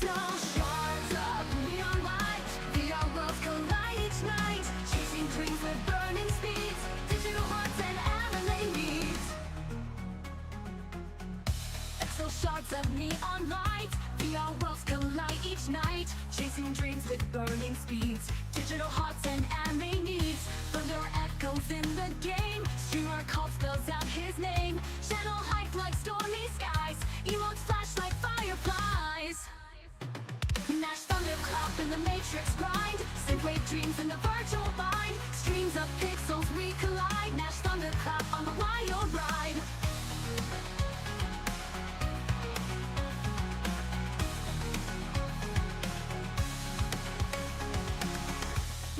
Crystal shards of neon light, VR worlds collide each night, chasing dreams with burning speeds, digital hearts and anime needs. Pixel shards of neon light, VR worlds collide each night, chasing dreams with burning speeds, digital hearts and anime needs. Thunder echoes in the game, streamer call spells out his name, channel hype like stormy skies, emotes flash like fireflies. Nash thunderclap in the matrix grind, synthwave dreams in the virtual mind, streams of pixels we collide, Nash thunderclap on the wild ride.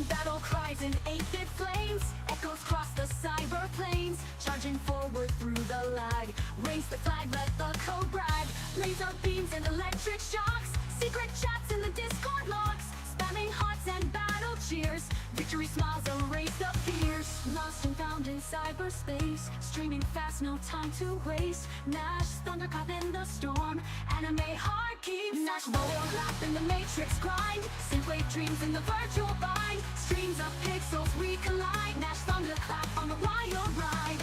Battle cries in 8-bit flames, echoes cross the cyber plains, charging forward through the lag, raise the flag, let the code brag, laser beams and electric shocks, secret chats in the Discord logs, spamming hearts and battle cheers, victory smiles erase the fears, lost and found in cyberspace, streaming fast, no time to waste, Nash thunderclap in the storm, anime heart keeps Nash thunderclap in the matrix grind, synthwave dreams in the virtual bind, streams of pixels we collide, Nash thunderclap on the wild ride.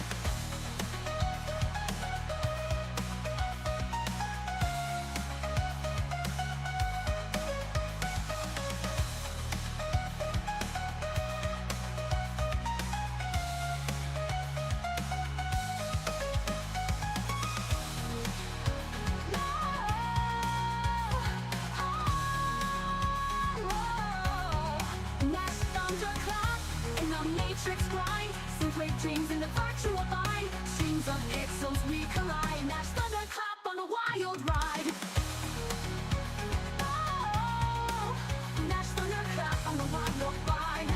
Nash thunderclap in the matrix grind, synthwave dreams in the virtual bind, streams of pixels we collide, Nash thunderclap on a wild ride. Oh, Nash thunderclap on the wild ride.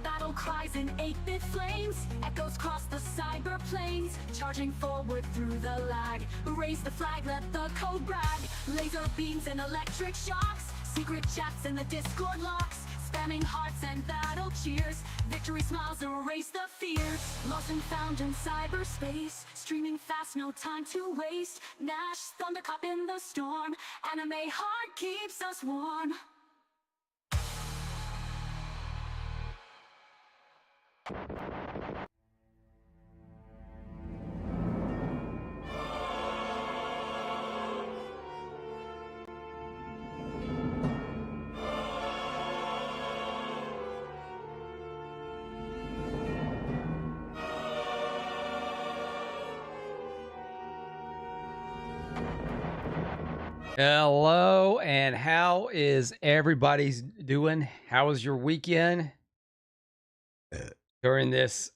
Battle cries in 8-bit flames, echoes cross the cyber plains, charging forward through the lag, raise the flag, let the code brag, laser beams and electric shocks, secret chats in the Discord locks, spamming hearts and battle cheers, victory smiles erase the fears, lost and found in cyberspace, streaming fast, no time to waste, Nash thunderclap in the storm, anime heart keeps us warm. Hello, and how is everybody's doing? How was your weekend during this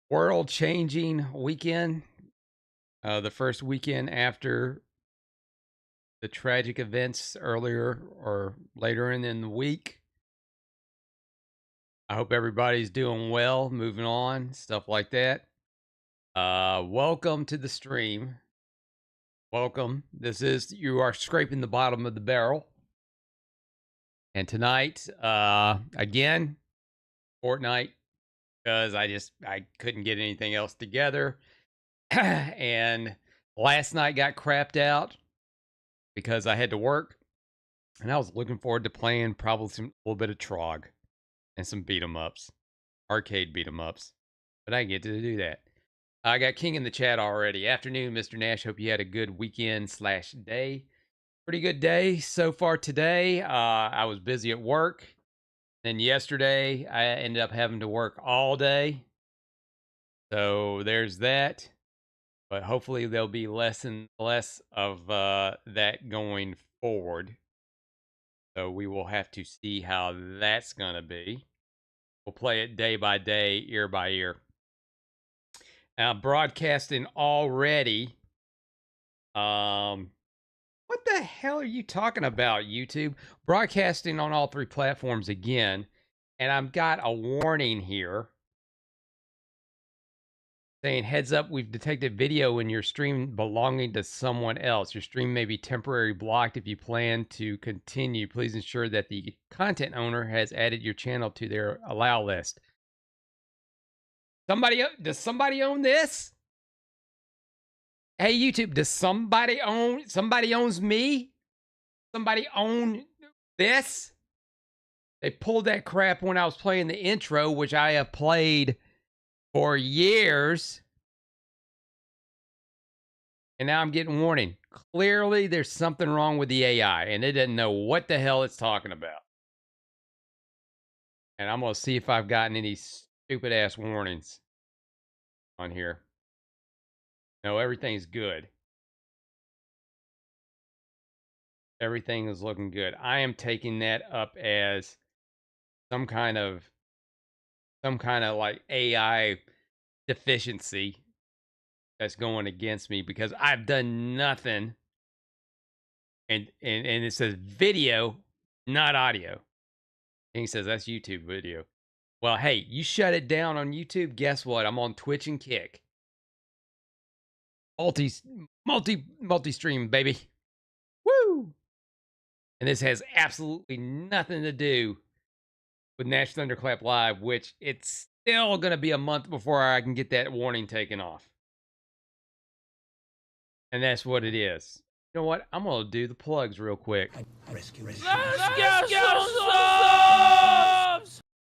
world-changing weekend? The first weekend after the tragic events earlier or later in the week. I hope everybody's doing well, moving on, stuff like that. Welcome to the stream. Welcome. You are scraping the bottom of the barrel. And tonight, again, Fortnite, because I couldn't get anything else together. And last night got crapped out because I had to work. And I was looking forward to playing probably a little bit of Trog and some beat 'em ups, arcade beat 'em ups. But I didn't get to do that. I got King in the chat already. Afternoon, Mr. Nash. Hope you had a good weekend/day. Pretty good day so far today. I was busy at work. Then yesterday, I ended up having to work all day. So there's that. But hopefully there'll be less and less of that going forward. So we will have to see how that's going to be. We'll play it day by day, ear by ear. Broadcasting already. What the hell are you talking about, YouTube? Broadcasting on all 3 platforms again. And I've got a warning here saying, heads up, we've detected video in your stream belonging to someone else. Your stream may be temporarily blocked. If you plan to continue, please ensure that the content owner has added your channel to their allow list. Does somebody own this? Hey, YouTube, does somebody owns me? Somebody own this? They pulled that crap when I was playing the intro, which I have played for years. And now I'm getting warning. Clearly, there's something wrong with the AI, and it doesn't know what the hell it's talking about. And I'm going to see if I've gotten any stupid ass warnings on here. No, everything's good. Everything is looking good. I am taking that up as some kind of like AI deficiency that's going against me because I've done nothing. And it says video, not audio. And he says that's YouTube video. Well, hey, you shut it down on YouTube. Guess what? I'm on Twitch and Kick. Multi stream, baby. Woo! And this has absolutely nothing to do with Nash Thunderclap Live, which it's still going to be a month before I can get that warning taken off. And that's what it is. You know what? I'm going to do the plugs real quick. Let's get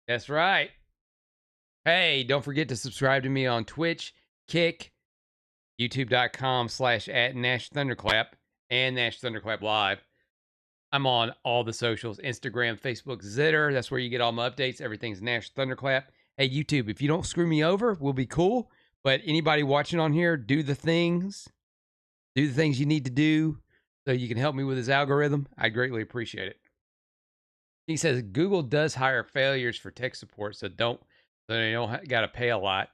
That's right. Hey, don't forget to subscribe to me on Twitch, Kick, youtube.com/@NashThunderclap, and Nash Thunderclap Live. I'm on all the socials, Instagram, Facebook, Zitter. That's where you get all my updates. Everything's Nash Thunderclap. Hey, YouTube, if you don't screw me over, we'll be cool. But anybody watching on here, do the things you need to do so you can help me with this algorithm. I greatly appreciate it. He says Google does hire failures for tech support, so they don't got to pay a lot.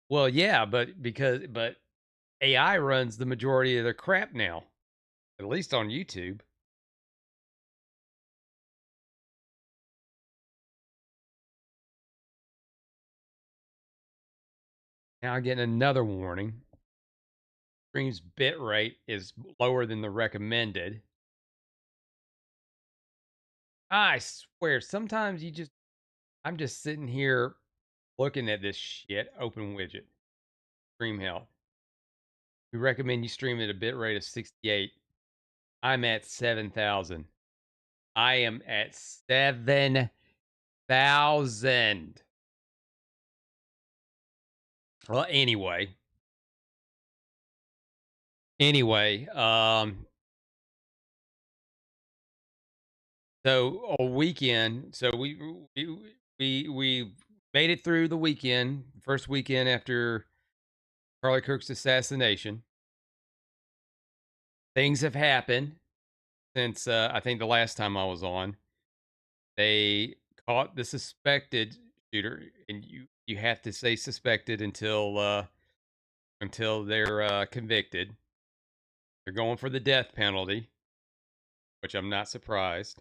Well, yeah, but AI runs the majority of their crap now, at least on YouTube. Now I'm getting another warning. Stream's bit rate is lower than the recommended. I swear, sometimes I'm just sitting here looking at this shit, open widget, stream health. We recommend you stream at a bit rate of 68. I'm at 7,000. I am at 7,000. Well, anyway, so a weekend. So we made it through the weekend, first weekend after Charlie Kirk's assassination. Things have happened since I think the last time I was on. They caught the suspected shooter, and you have to say suspected until they're convicted. They're going for the death penalty, which I'm not surprised.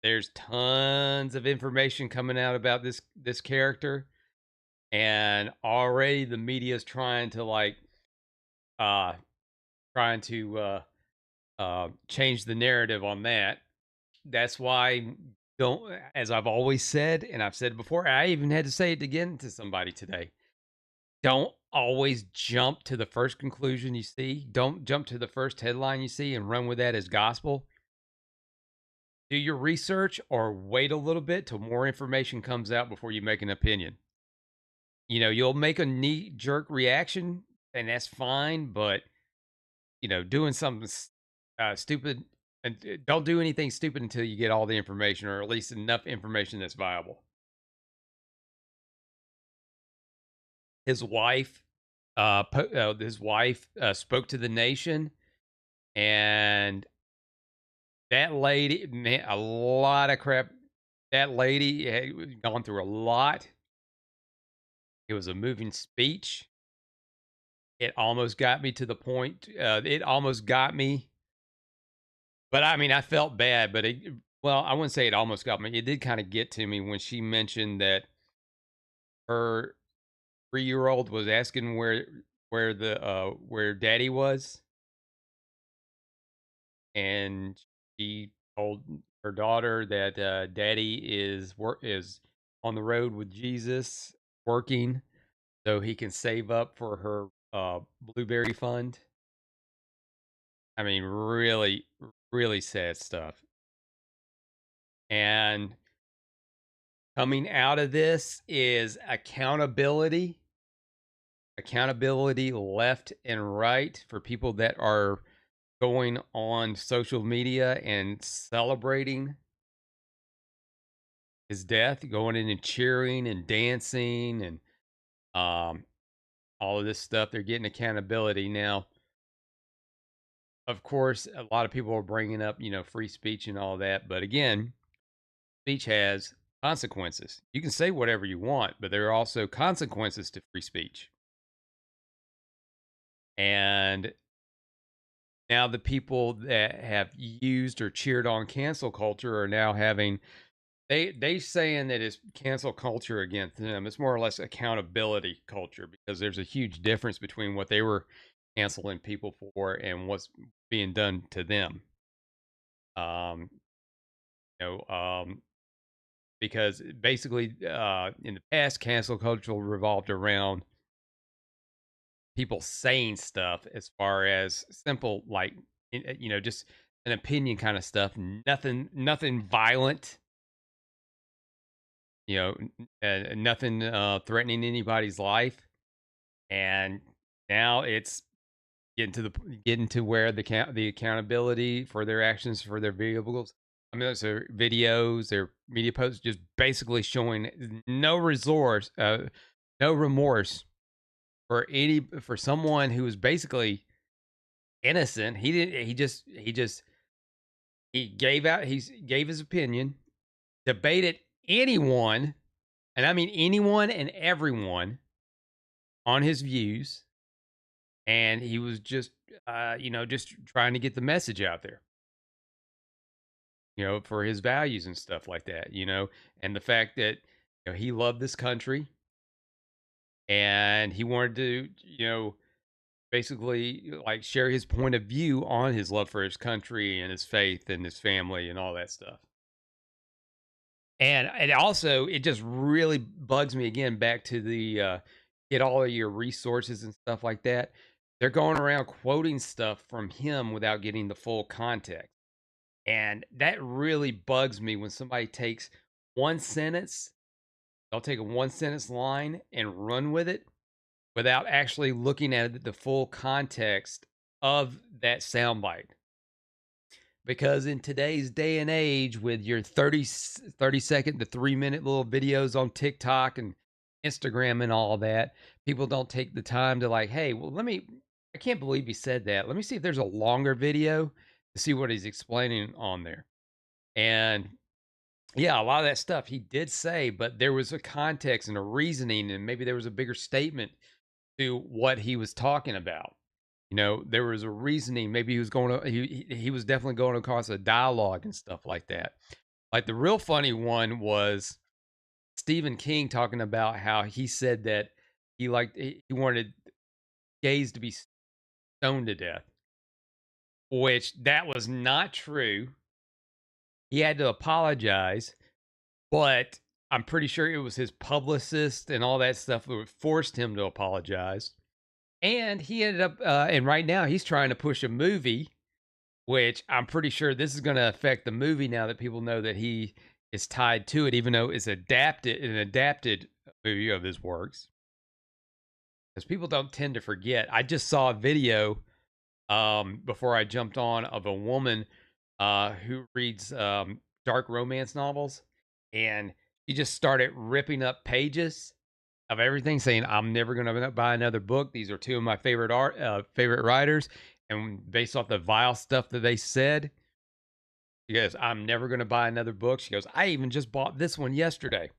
There's tons of information coming out about this character, and already the media is trying to change the narrative on that. That's why don't, as I've always said, and I've said before, I even had to say it again to somebody today. Don't always jump to the first conclusion you see. Don't jump to the first headline you see and run with that as gospel. Do your research or wait a little bit till more information comes out before you make an opinion. You know, you'll make a knee jerk reaction, and that's fine, but doing something stupid, and don't do anything stupid until you get all the information, or at least enough information that's viable. His wife spoke to the nation, and that lady, man, a lot of crap. That lady had gone through a lot. It was a moving speech. It almost got me to the point. It almost got me, but I mean, I felt bad. But well, I wouldn't say it almost got me. It did kind of get to me when she mentioned that her 3-year-old was asking where daddy was, and she told her daughter that daddy is on the road with Jesus working so he can save up for her Blueberry Fund. I mean, really, really sad stuff. And coming out of this is accountability left and right for people that are going on social media and celebrating his death, going in and cheering and dancing and um, all of this stuff. They're getting accountability now. Of course, a lot of people are bringing up, free speech and all that. But again, speech has consequences. You can say whatever you want, but there are also consequences to free speech. And now the people that have used or cheered on cancel culture are now having they saying that it's cancel culture against them. It's more or less accountability culture because there's a huge difference between what they were canceling people for and what's being done to them. Um, you know, because basically, in the past, cancel culture revolved around people saying stuff as far as simple, like, just an opinion kind of stuff. Nothing violent. Nothing threatening anybody's life. And now it's getting to where the accountability for their actions for their vehicles. I mean, those are videos, their media posts, just basically showing no remorse for someone who was basically innocent. He didn't. He gave his opinion, debated anyone, and I mean anyone and everyone on his views, and he was just trying to get the message out there, for his values and stuff like that, and the fact that he loved this country and he wanted to, basically like share his point of view on his love for his country and his faith and his family and all that stuff. And also, it just really bugs me again back to the get all of your resources and stuff like that. They're going around quoting stuff from him without getting the full context. And that really bugs me when somebody takes one sentence, they'll take a one sentence line and run with it without actually looking at the full context of that soundbite. Because in today's day and age, with your 30-second to 3-minute little videos on TikTok and Instagram and all that, people don't take the time to, like, hey, well, I can't believe he said that. Let me see if there's a longer video to see what he's explaining on there. And yeah, a lot of that stuff he did say, but there was a context and a reasoning, and maybe there was a bigger statement to what he was talking about. There was a reasoning. Maybe he was definitely going across a dialogue and stuff like that. Like the real funny one was Stephen King talking about how he said that he wanted gays to be stoned to death, which that was not true. He had to apologize, but I'm pretty sure it was his publicist and all that stuff that forced him to apologize. And he ended up, and right now he's trying to push a movie, which I'm pretty sure this is going to affect the movie now that people know that he is tied to it, even though it's an adapted movie of his works. Because people don't tend to forget. I just saw a video before I jumped on of a woman who reads dark romance novels, and she just started ripping up pages of everything, saying, "I'm never going to buy another book. These are two of my favorite writers." And based off the vile stuff that they said, she goes, "I'm never going to buy another book." She goes, "I even just bought this one yesterday."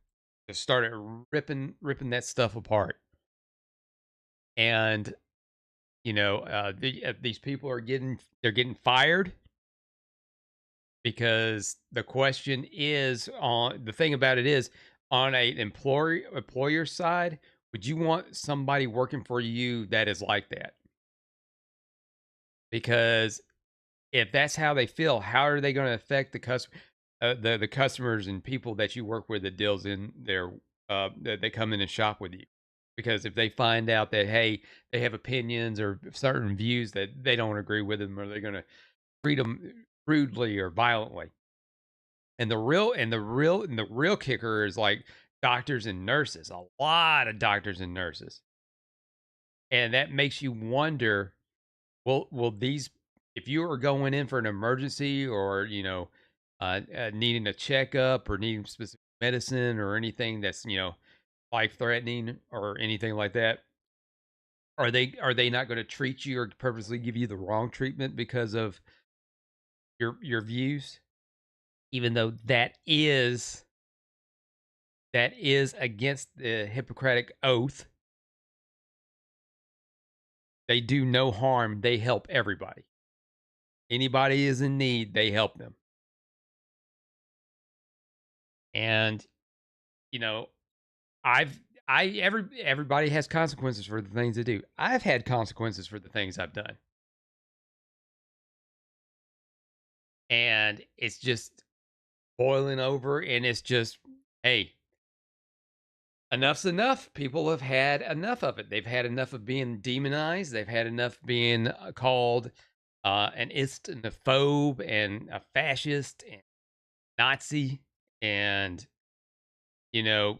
Just started ripping that stuff apart. And these people are getting fired because the question is, on the thing about it is, on a employer side, would you want somebody working for you that is like that? Because if that's how they feel, how are they going to affect the customers and people that you work with that deals in their that they come in and shop with you? because if they find out that, hey, they have opinions or certain views that they don't agree with them, or they're going to treat them rudely or violently. And the real kicker is like doctors and nurses, a lot of doctors and nurses. And that makes you wonder, will these, if you are going in for an emergency, or, needing a checkup or needing specific medicine or anything that's, life threatening or anything like that, are they not going to treat you or purposely give you the wrong treatment because of your views? Even though that is against the Hippocratic oath. They do no harm, they help everybody. Anybody is in need, they help them. And, you know, I've I everybody has consequences for the things they do. I've had consequences for the things I've done. And it's just boiling over, and it's just, hey, enough's enough. People have had enough of it. They've had enough of being demonized. They've had enough being called an Islamophobe and a fascist and Nazi, and, you know,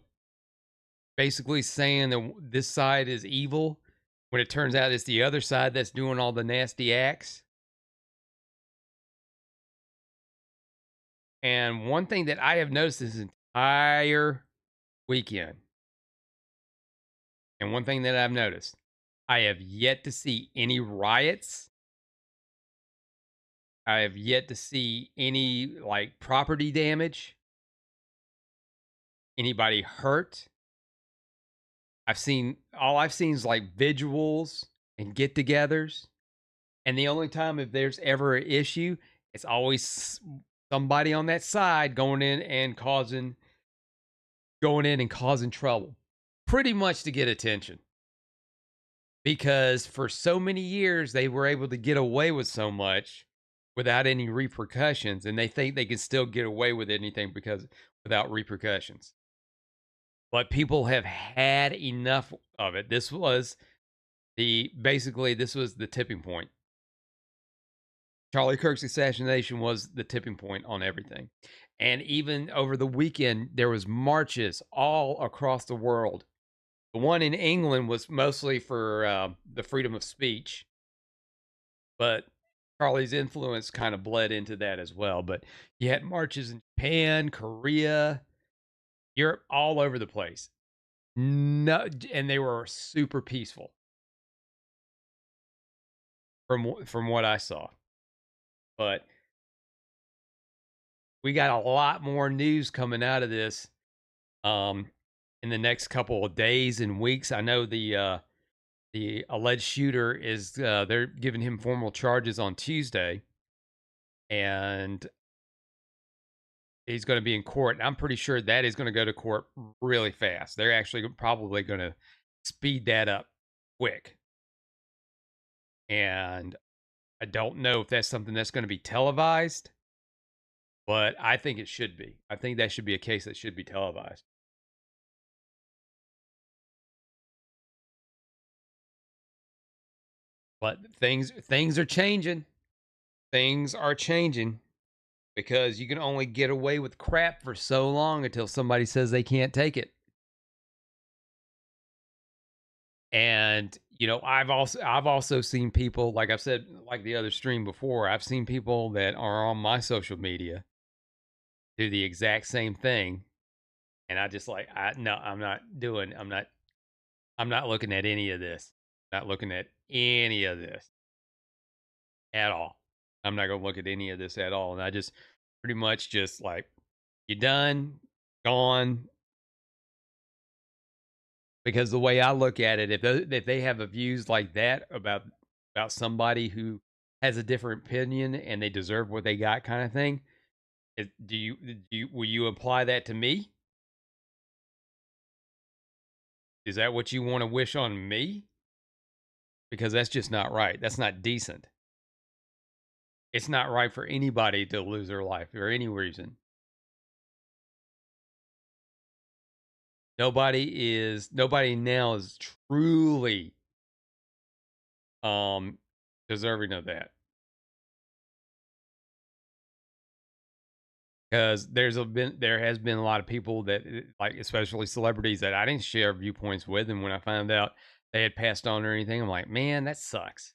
basically saying that this side is evil when it turns out it's the other side that's doing all the nasty acts. And one thing that I have noticed this entire weekend, and one thing that I've noticed, I have yet to see any riots. I have yet to see any like property damage, anybody hurt. I've seen is like vigils and get-togethers. And the only time if there's ever an issue, it's always somebody on that side going in and causing trouble. Pretty much to get attention. Because for so many years they were able to get away with so much without any repercussions, and they think they can still get away with anything because without repercussions. But people have had enough of it. This was the tipping point. Charlie Kirk's assassination was the tipping point on everything. And even over the weekend, there was marches all across the world. The one in England was mostly for the freedom of speech, but Charlie's influence kind of bled into that as well. But you had marches in Japan, Korea, Europe, all over the place. No, and they were super peaceful from what I saw. But we got a lot more news coming out of this um in the next couple of days and weeks. I know the alleged shooter is they're giving him formal charges on Tuesday, and he's going to be in court. And I'm pretty sure that is going to go to court really fast. They're actually probably going to speed that up quick. And I don't know if that's something that's going to be televised, but I think it should be. I think that should be a case that should be televised. But things are changing. Things are changing because you can only get away with crap for so long until somebody says they can't take it. And I've also seen people, like I've said, like the other stream before, I've seen people that are on my social media do the exact same thing, and I just like, I no, I'm not looking at any of this. Not looking at any of this at all. I'm not gonna look at any of this at all. And I just pretty much just like, you done, gone. Because the way I look at it, if they have a views like that about somebody who has a different opinion and they deserve what they got, kind of thing, will you apply that to me? Is that what you want to wish on me? Because that's just not right. That's not decent. It's not right for anybody to lose their life for any reason. nobody now is truly um deserving of that. Because there has been a lot of people that like, especially celebrities, that I didn't share viewpoints with, and when I found out they had passed on or anything, I'm like, man, that sucks.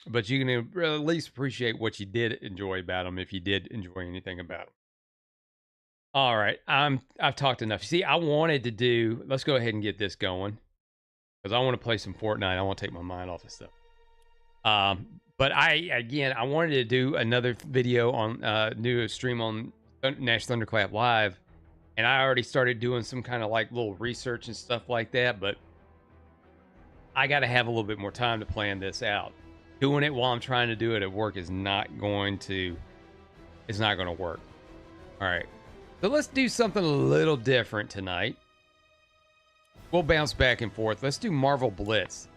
But you can at least appreciate what you did enjoy about them, if you did enjoy anything about them. All right, I've talked enough. See, I wanted to do. Let's go ahead and get this going because I want to play some Fortnite. I want to take my mind off this stuff. But I wanted to do another video on new stream on Nash Thunderclap Live, and I already started doing some kind of like little research and stuff like that. But I got to have a little bit more time to plan this out. Doing it while I'm trying to do it at work is not going to. It's not going to work. All right. So let's do something a little different tonight. We'll bounce back and forth. Let's do Marvel Blitz.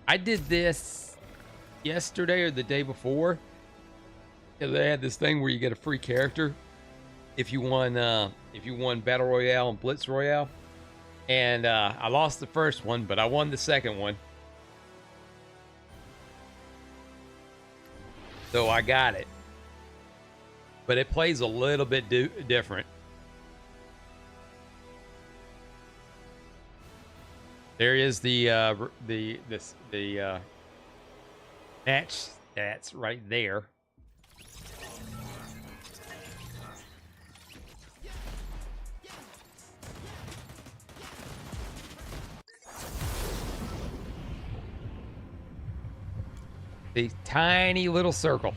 I did this yesterday or the day before. They had this thing where you get a free character if you won Battle Royale and Blitz Royale. And I lost the first one, but I won the second one. So I got it. But it plays a little bit different. There is the match stats right there. The tiny little circle.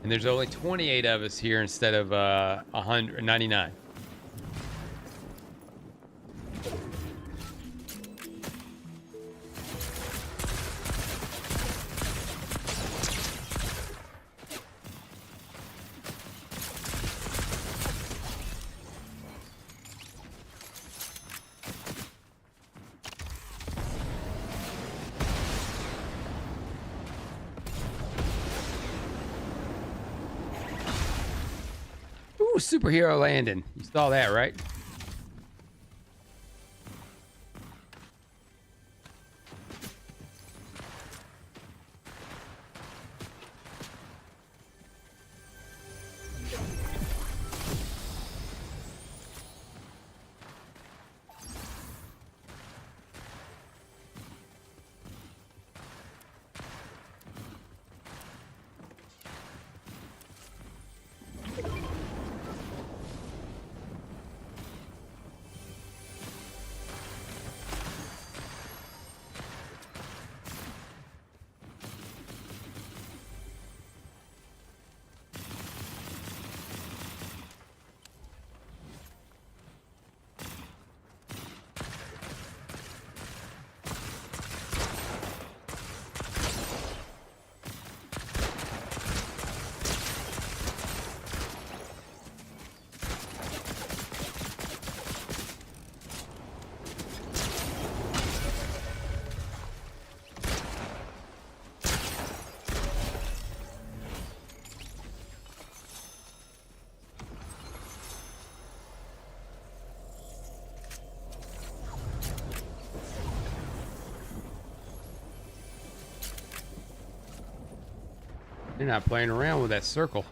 And there's only 28 of us here instead of 199. Ooh, superhero landing. You saw that, right? You're not playing around with that circle.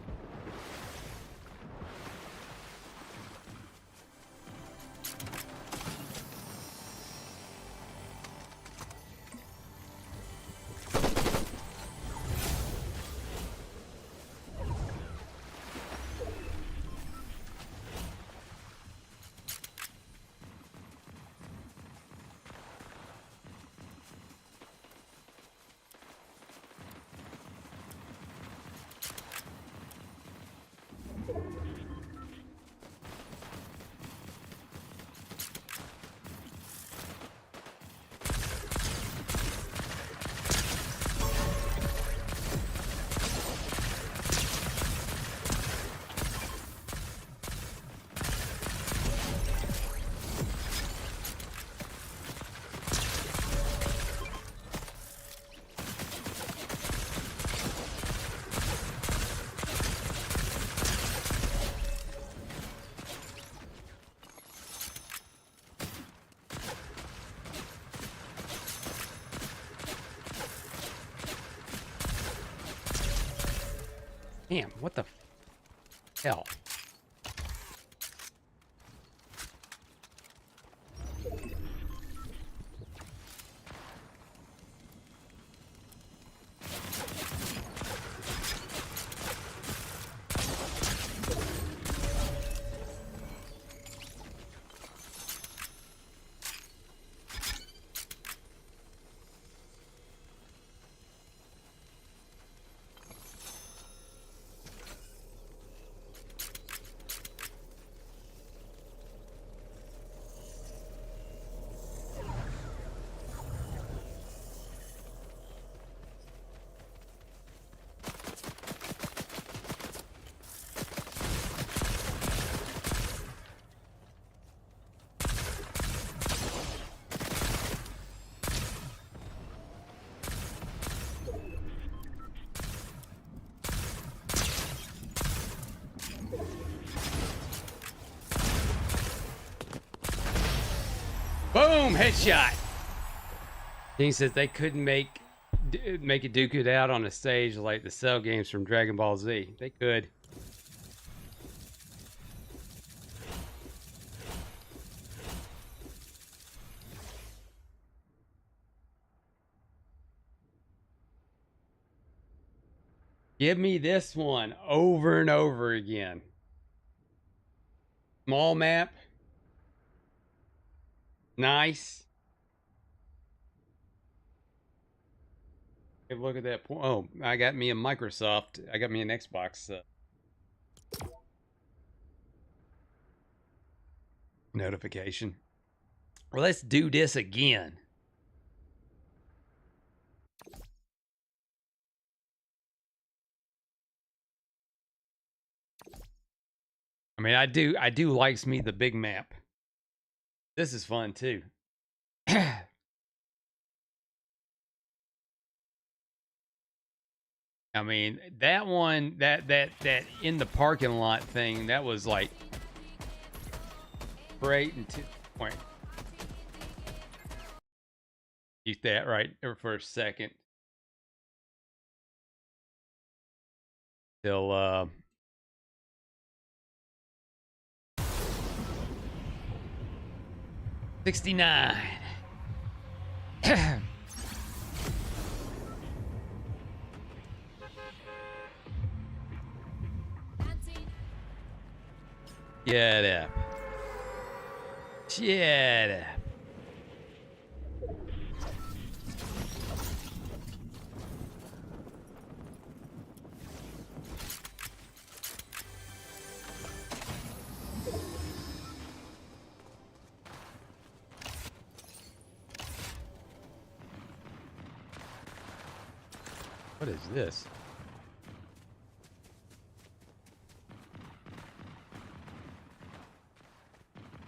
Damn, what the hell? Boom! Headshot. He says they couldn't make it duke it out on a stage like the cell games from Dragon Ball Z. They could. Give me this one over and over again. Small map. Nice. Have a look at that. Oh, I got me a Microsoft. I got me an Xbox notification. Well, let's do this again. I mean, I do likes me the big map. This is fun too. I mean, that one, that in the parking lot thing, that was like great until point. Keep that right there for a second. Till 69. Shut up. Shut up. What is this?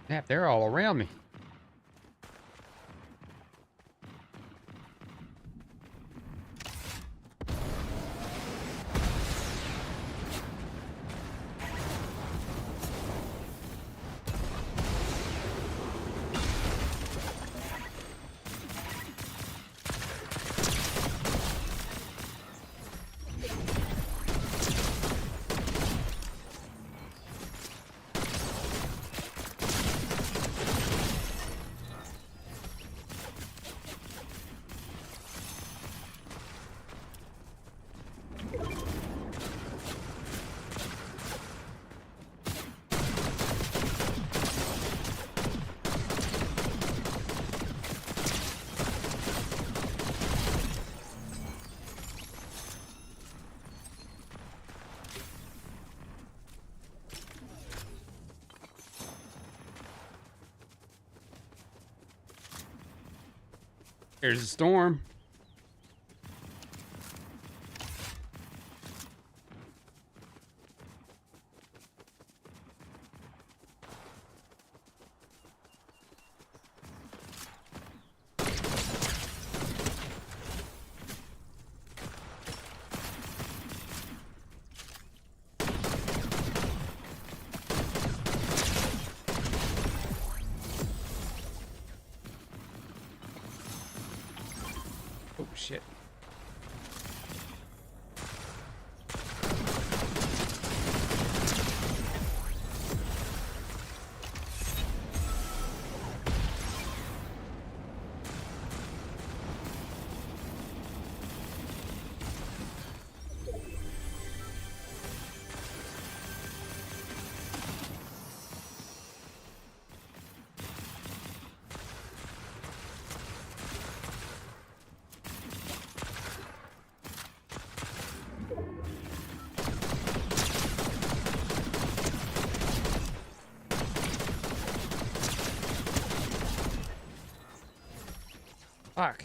Snap, they're all around me. There's a storm. Oh shit. Fuck.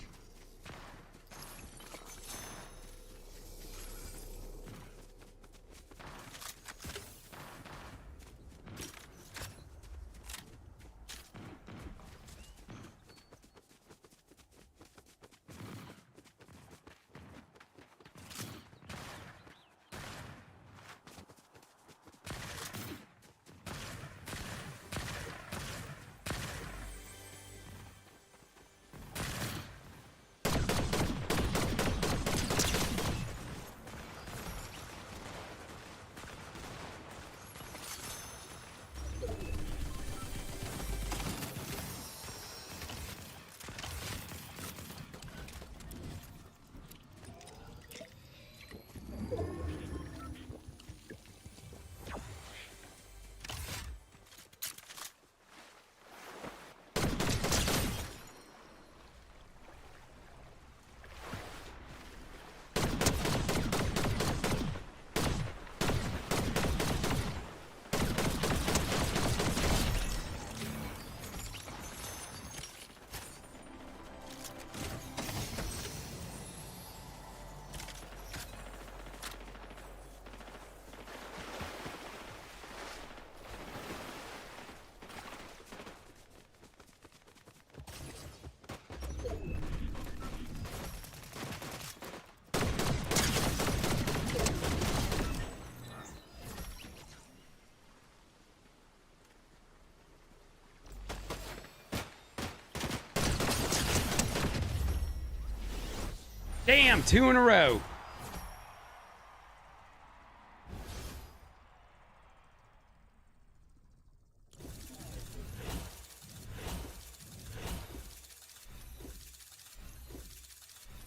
Damn, 2 in a row.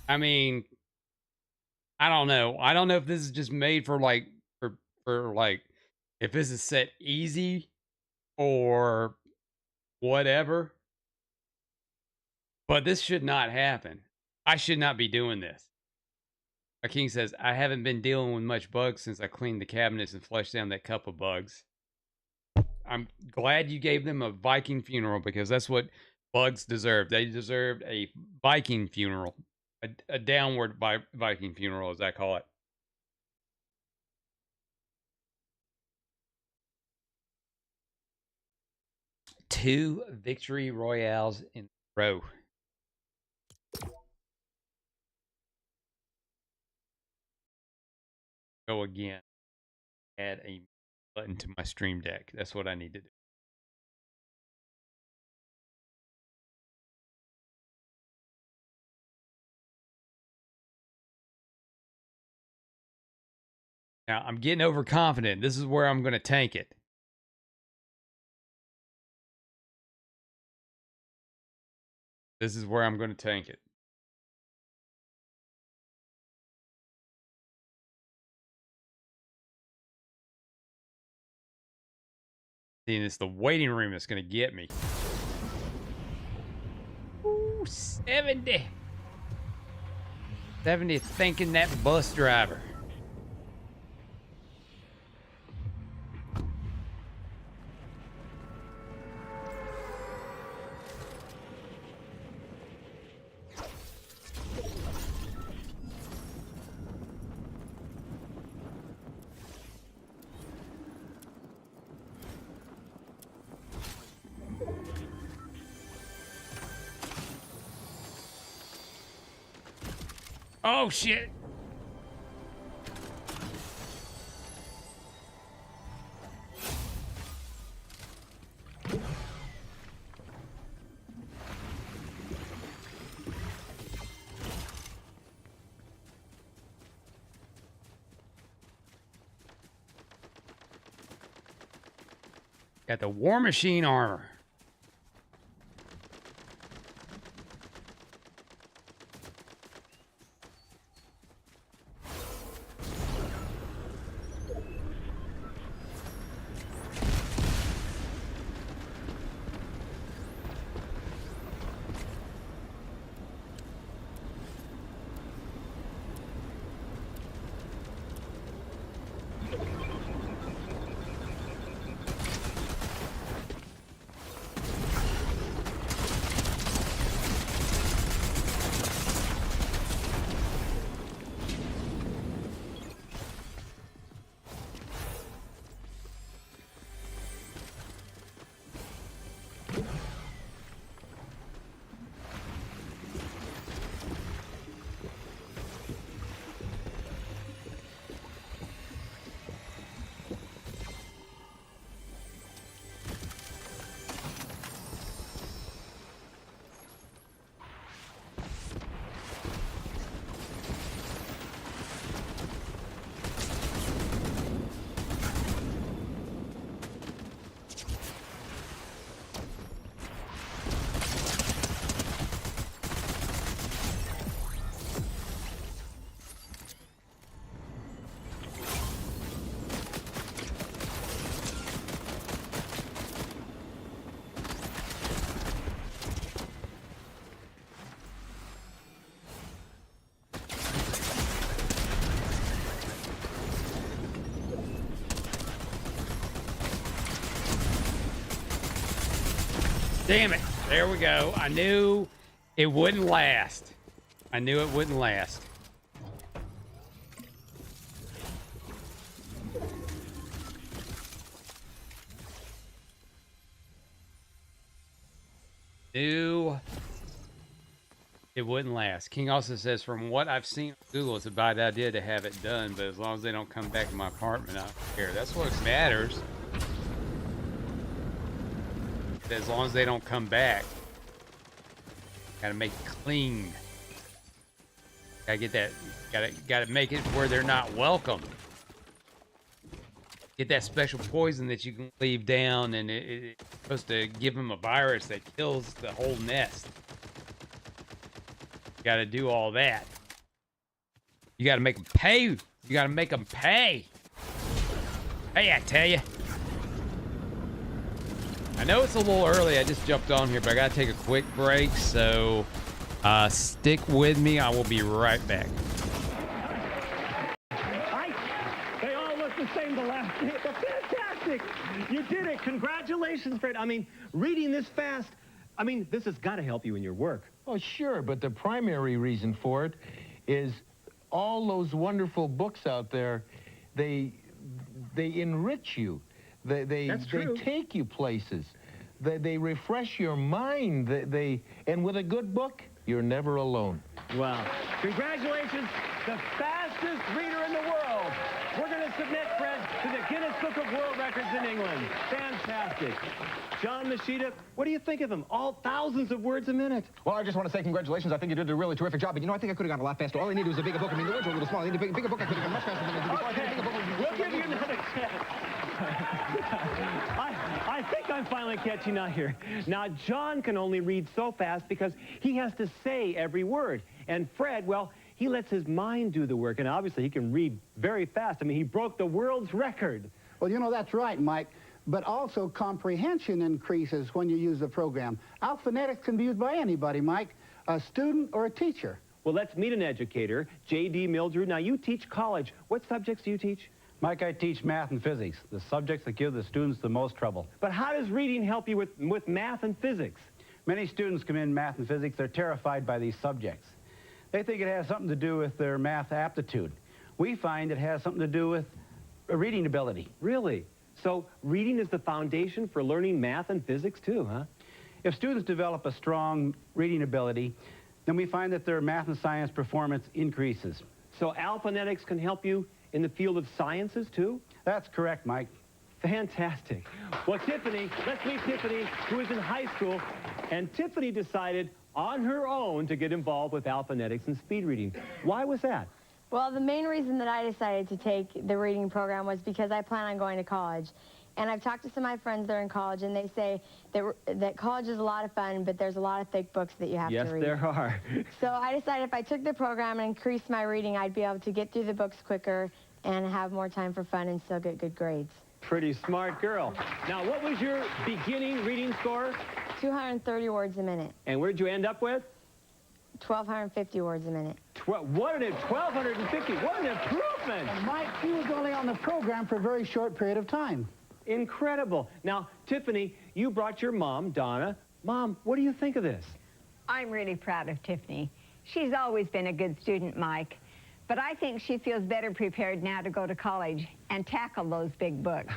I mean, I don't know. I don't know if this is just made for like for like if this is set easy or whatever. But this should not happen. I should not be doing this. A king says, I haven't been dealing with much bugs since I cleaned the cabinets and flushed down that cup of bugs. I'm glad you gave them a Viking funeral because that's what bugs deserve. They deserved a Viking funeral, a downward Viking funeral, as I call it. Two victory royales in a row. Go again. Add a button to my stream deck. That's what I need to do. Now, I'm getting overconfident. This is where I'm going to tank it. This is where I'm going to tank it. See, it's the waiting room that's going to get me. Ooh, 70. 70 thanking that bus driver. Oh, shit. Got the War Machine armor. Damn it. There we go. I knew it wouldn't last. I knew it wouldn't last. Knew it wouldn't last. King also says, from what I've seen on Google, it's a bad idea to have it done, but as long as they don't come back to my apartment, I don't care. That's what matters. As long as they don't come back. Gotta make it clean. Gotta get that, gotta make it where they're not welcome. Get that special poison that you can leave down, and it's supposed to give them a virus that kills the whole nest. You gotta do all that. You gotta make them pay. You gotta make them pay. Hey, I tell you. I know it's a little early. I just jumped on here, but I gotta take a quick break. So stick with me. I will be right back. They all look the same the last day. Fantastic! You did it. Congratulations, Fred. I mean, reading this fast, I mean, this has got to help you in your work. Oh, sure, but the primary reason for it is all those wonderful books out there, they enrich you. That's true. They take you places. They refresh your mind. And with a good book, you're never alone. Wow. Congratulations, the fastest reader in the world. We're going to submit Fred to the Guinness Book of World Records in England. Fantastic. John Machida, what do you think of him? All thousands of words a minute. Well, I just want to say congratulations. I think you did a really terrific job. But, you know, I think I could have gone a lot faster. All I needed was a bigger book. I mean, the words were a little small. I needed a bigger book. I could have gone much faster than I did before. Okay. We'll give you another chance. I think I'm finally catching on here. Now, John can only read so fast because he has to say every word. And Fred, well, he lets his mind do the work. And obviously, he can read very fast. I mean, he broke the world's record. Well, you know, that's right, Mike. But also comprehension increases when you use the program. Alphanetics can be used by anybody, Mike, a student or a teacher. Well, let's meet an educator, J.D. Mildrew. Now, you teach college. What subjects do you teach? Mike, I teach math and physics, the subjects that give the students the most trouble. But how does reading help you with math and physics? Many students come in math and physics, they're terrified by these subjects. They think it has something to do with their math aptitude. We find it has something to do with reading ability. Really? So reading is the foundation for learning math and physics too, huh? If students develop a strong reading ability, then we find that their math and science performance increases. So alphanetics can help you in the field of sciences too? That's correct, Mike. Fantastic. Well, Tiffany, let's meet Tiffany, who is in high school. And Tiffany decided on her own to get involved with alphanetics and speed reading. Why was that? Well, the main reason that I decided to take the reading program was because I plan on going to college. And I've talked to some of my friends that are in college, and they say that college is a lot of fun, but there's a lot of thick books that you have to read. Yes, there are. So I decided if I took the program and increased my reading, I'd be able to get through the books quicker and have more time for fun and still get good grades. Pretty smart girl. Now, what was your beginning reading score? 230 words a minute. And where'd you end up with? 1,250 words a minute. 1,250. What an improvement! And Mike, he was only on the program for a very short period of time. Incredible. Now, Tiffany, you brought your mom, Donna. Mom, what do you think of this? I'm really proud of Tiffany. She's always been a good student, Mike. But I think she feels better prepared now to go to college and tackle those big books.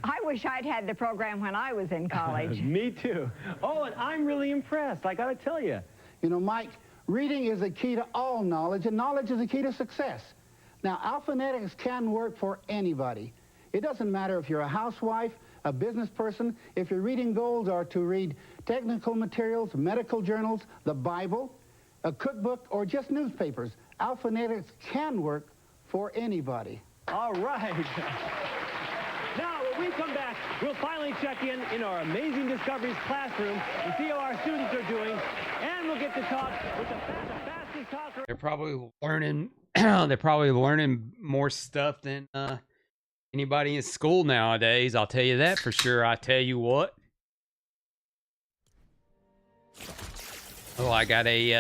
I wish I'd had the program when I was in college. Me too. Oh, and I'm really impressed, I gotta tell you. You know, Mike, reading is the key to all knowledge, and knowledge is the key to success. Now, alphanetics can work for anybody. It doesn't matter if you're a housewife, a business person, if your reading goals are to read technical materials, medical journals, the Bible, a cookbook, or just newspapers. Alphanetics can work for anybody. All right. Now, when we come back, we'll finally check in our Amazing Discoveries classroom and see how our students are doing, and we'll get to talk with the fastest talker. They're probably learning. They're probably learning more stuff than anybody in school nowadays. I'll tell you that for sure. I tell you what. Oh, I got a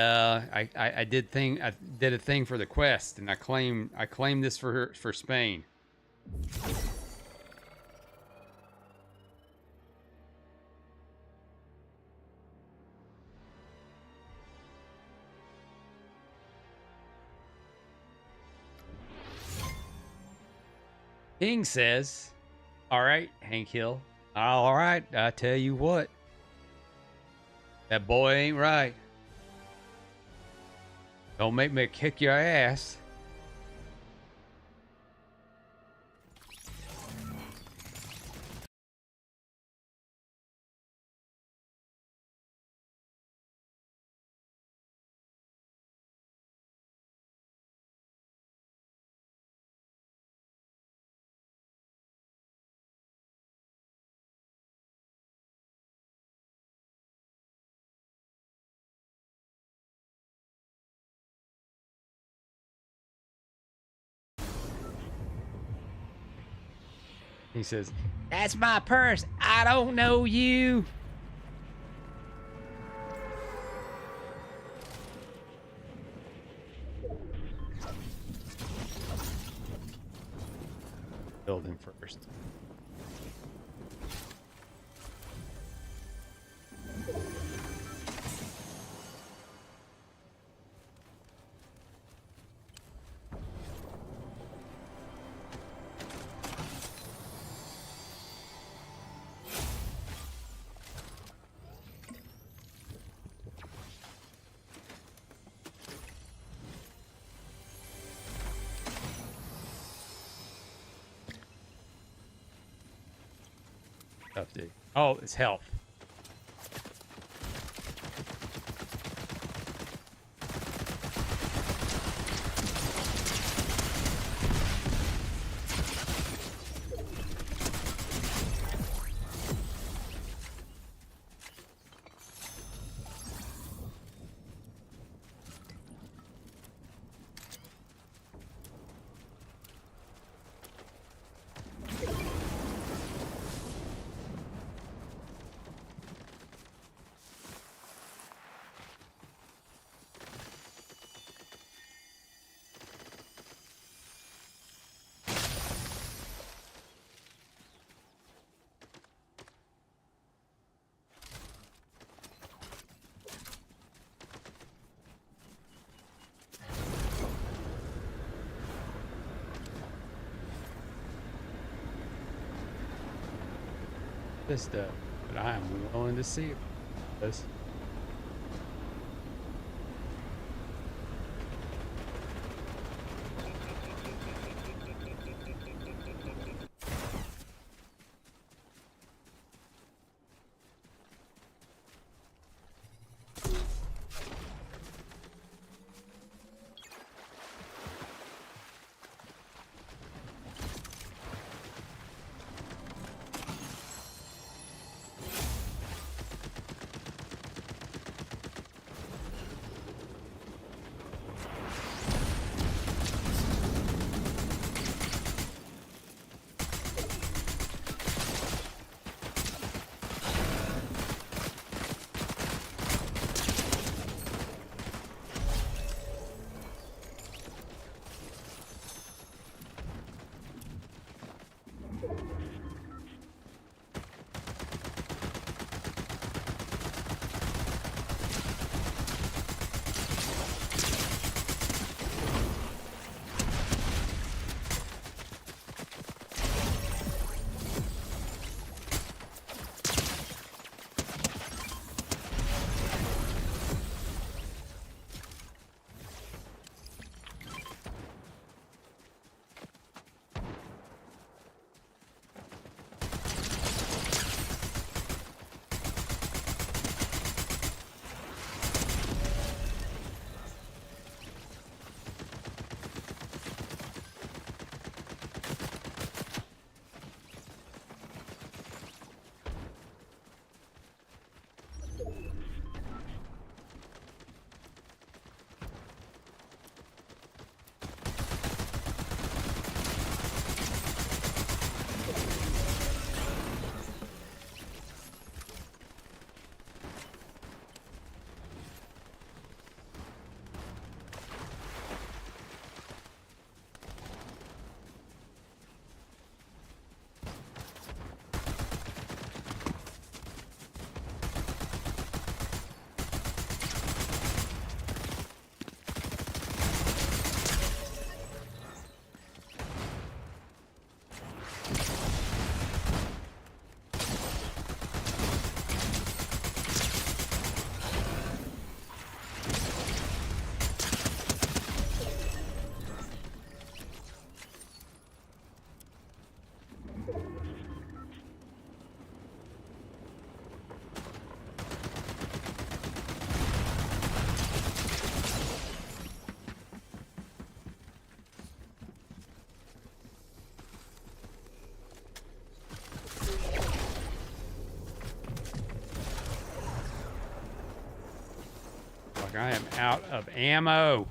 I did a thing for the quest, and I claimed this for Spain. Let's King says, all right, Hank Hill. All right, I tell you what. That boy ain't right. Don't make me kick your ass. He says, that's my purse. I don't know you. Building first. Tough dude. Oh, it's health. This stuff, but I am willing to see it. This. Fuck, I am out of ammo.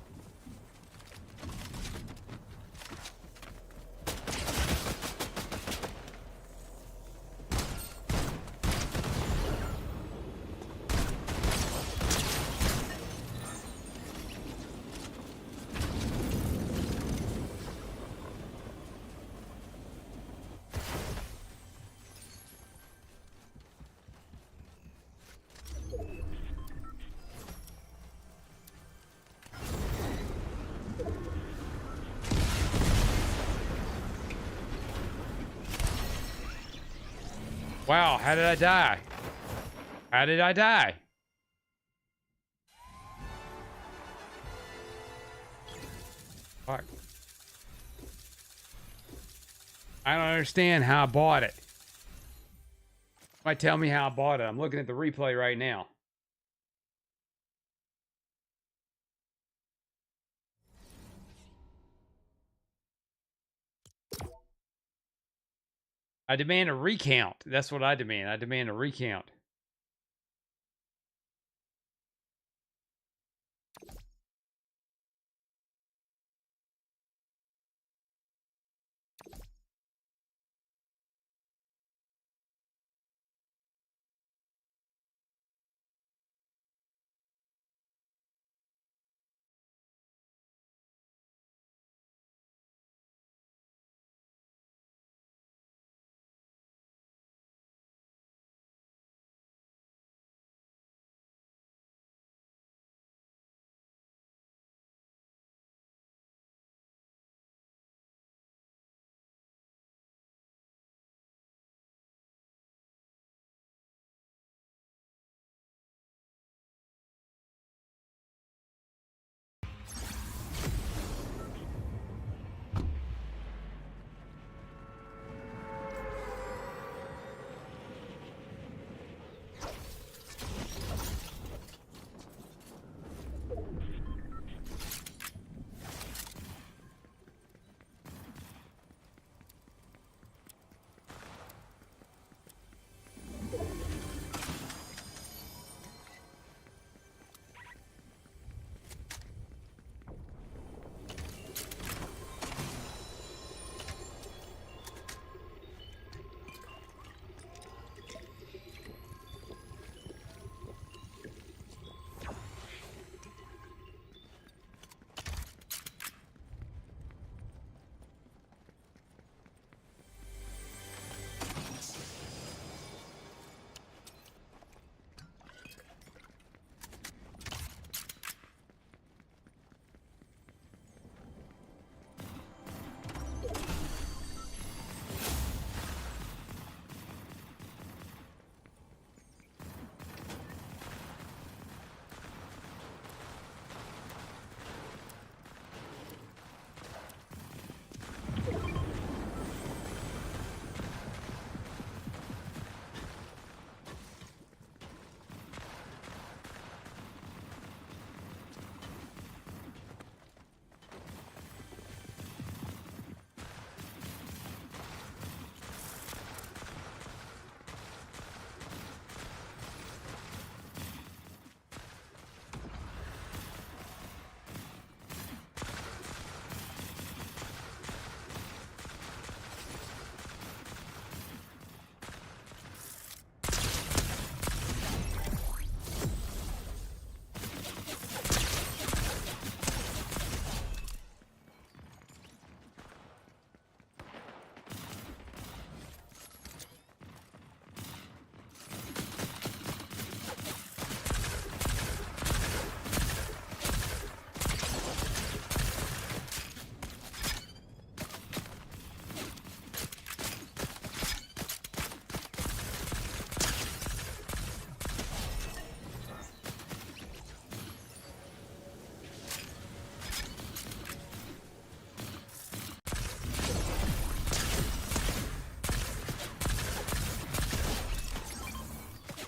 Wow, how did I die? How did I die? Fuck. I don't understand how I bought it. Might tell me how I bought it. I'm looking at the replay right now. I demand a recount. That's what I demand. I demand a recount.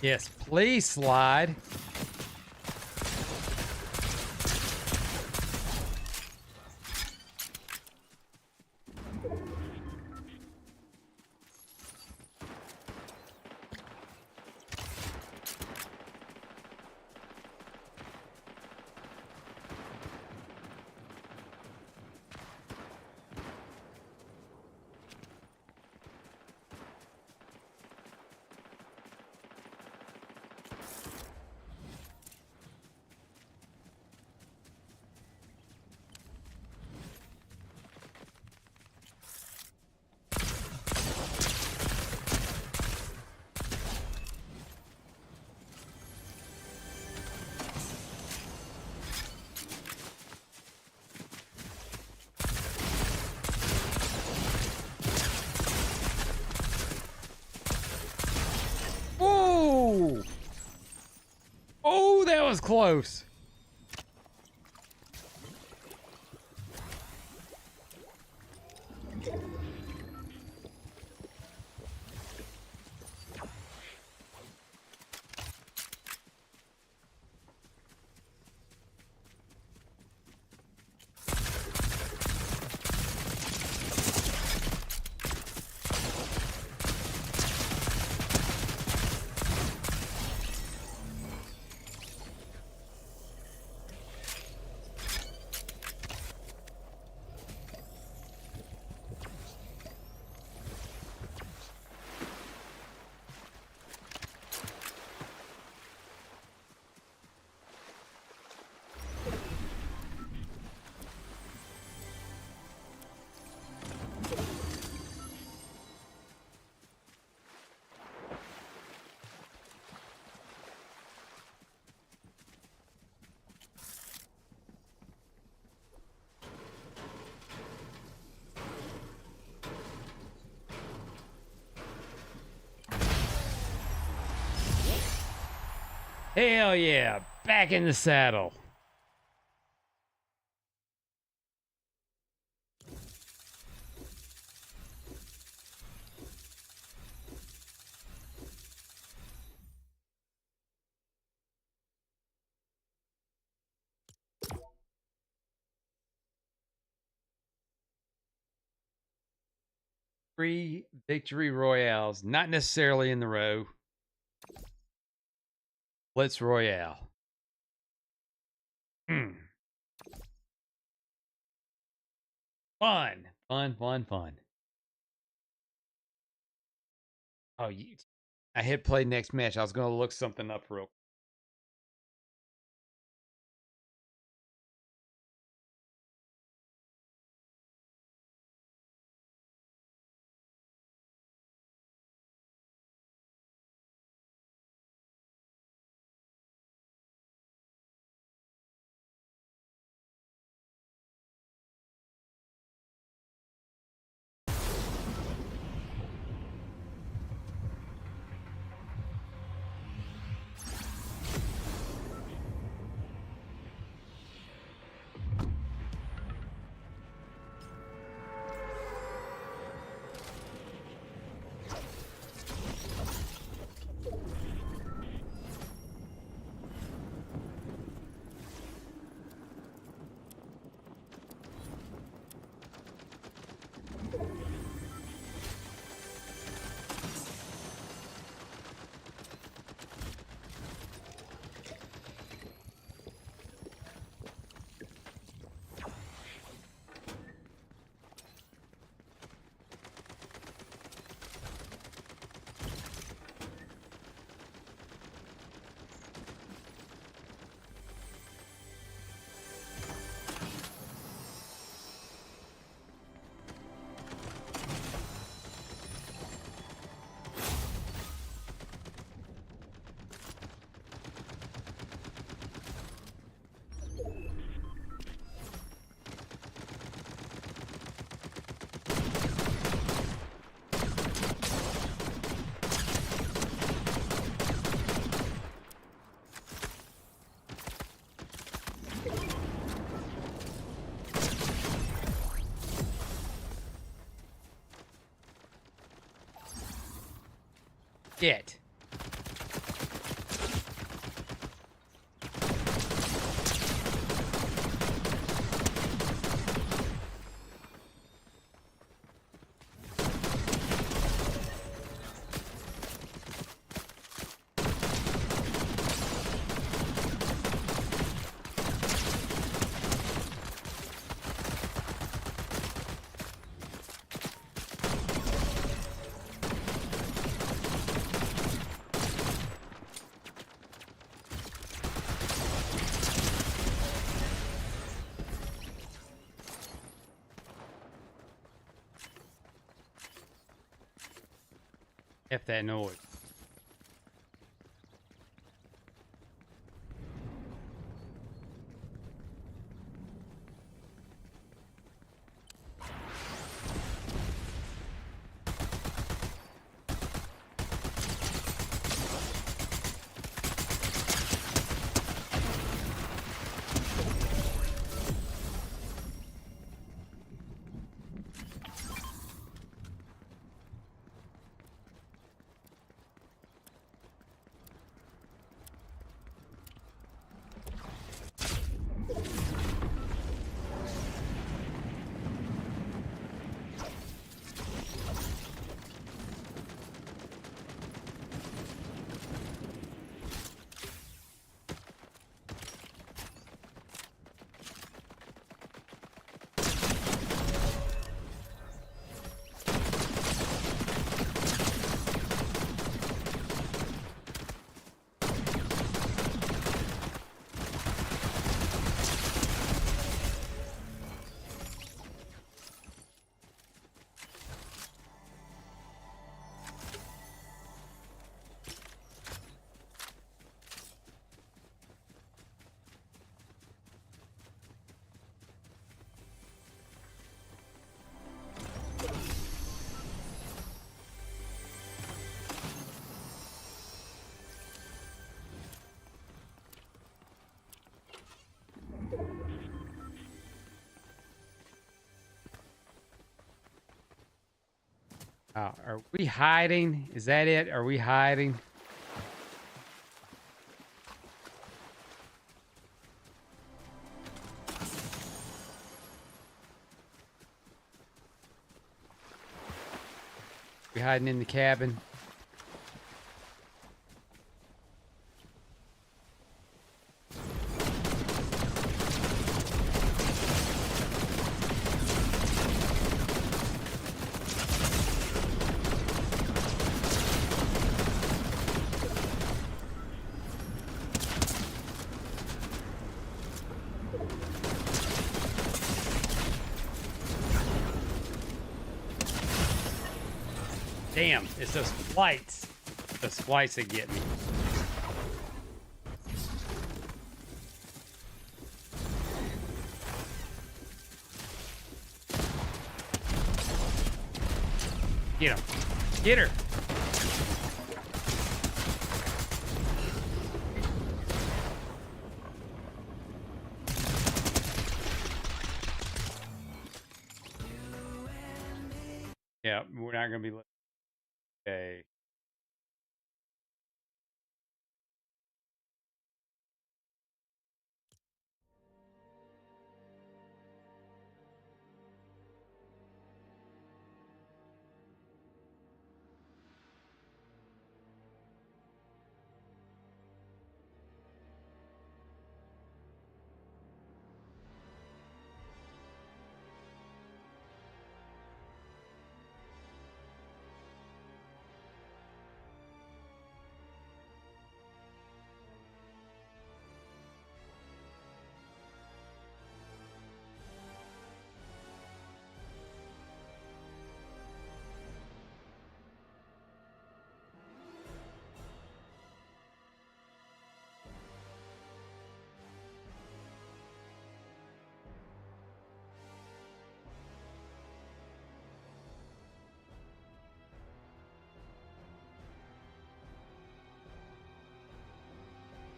Yes, please slide. was close. Hell yeah, back in the saddle. Three victory royales, not necessarily in the row. Blitz Royale. Fun. Oh, I hit play next match. I was going to look something up real quick. Shit. F that noise. Are we hiding? Is that it? Are we hiding? We hiding in the cabin? Damn, it's those flights. Those flights that get me. Get him. Get her. Yeah, we're not gonna be. Okay.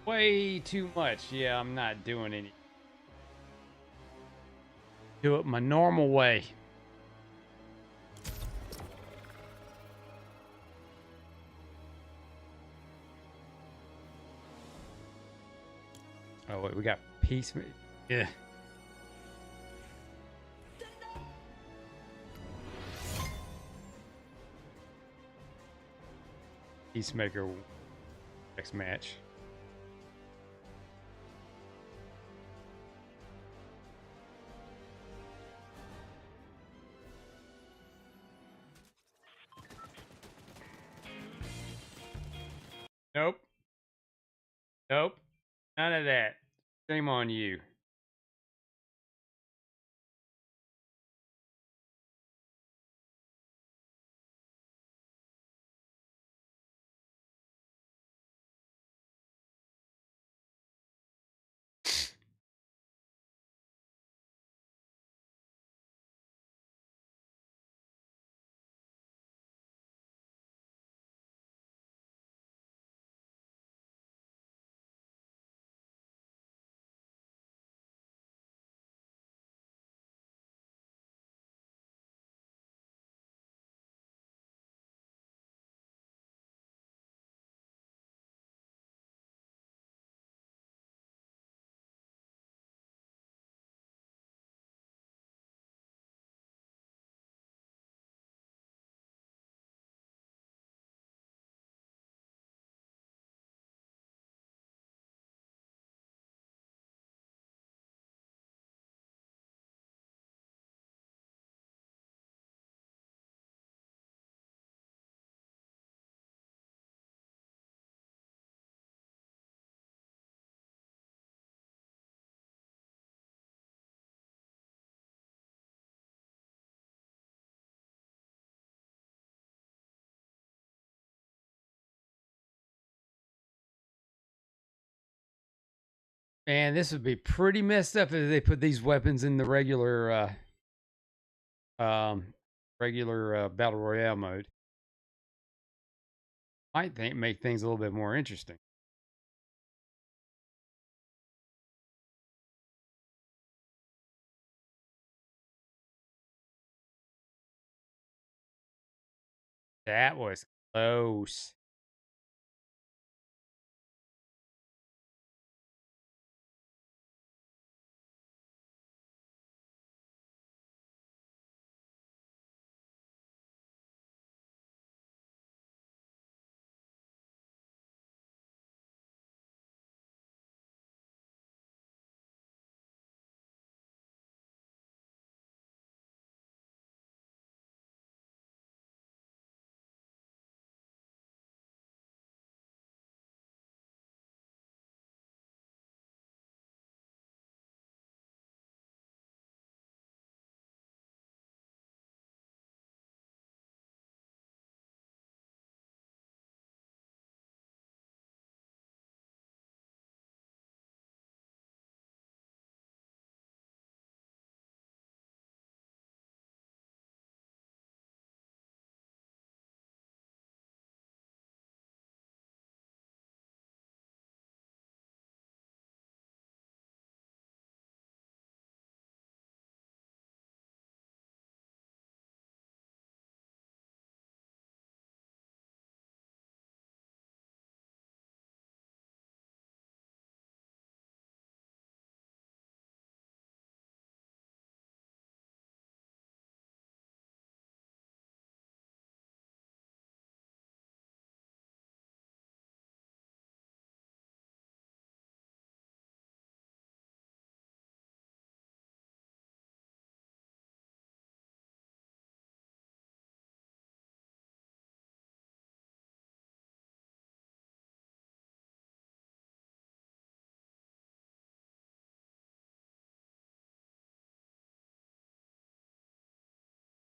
Way too much. Yeah, I'm not doing any. Do it my normal way. Oh wait, we got peacemaker. Yeah. Peacemaker next match. Nope. Nope. None of that. Shame on you. Man, this would be pretty messed up if they put these weapons in the regular battle royale mode. Might make things a little bit more interesting. That was close.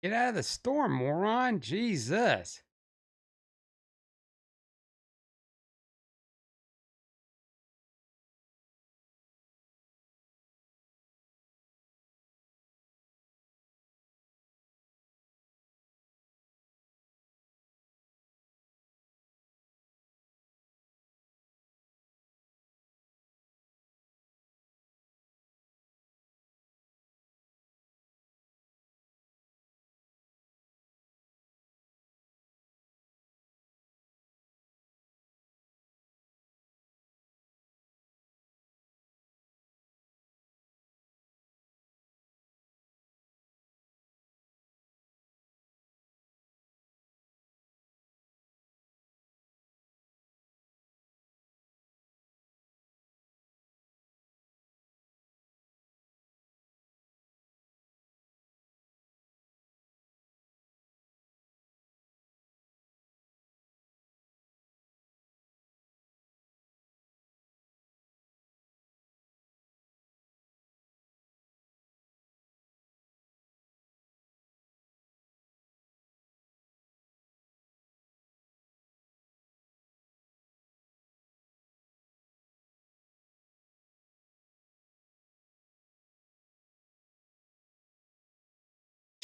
Get out of the storm, moron. Jesus.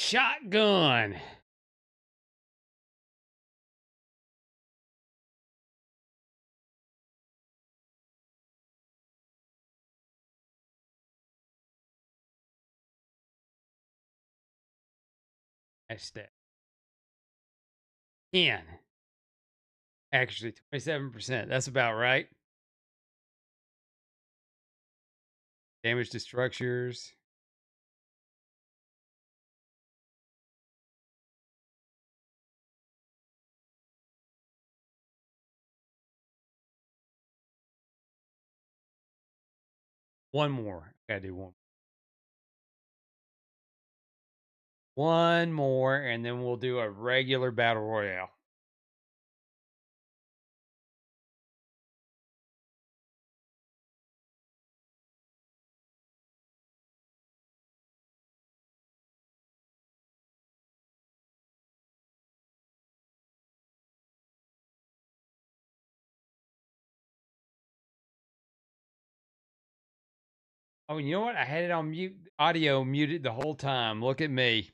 Shotgun. That's that. 10. Actually, 27%. That's about right. Damage to structures. One more. Gotta do one. One more, and then we'll do a regular battle royale. Oh, you know what? I had it on mute, audio muted the whole time. Look at me.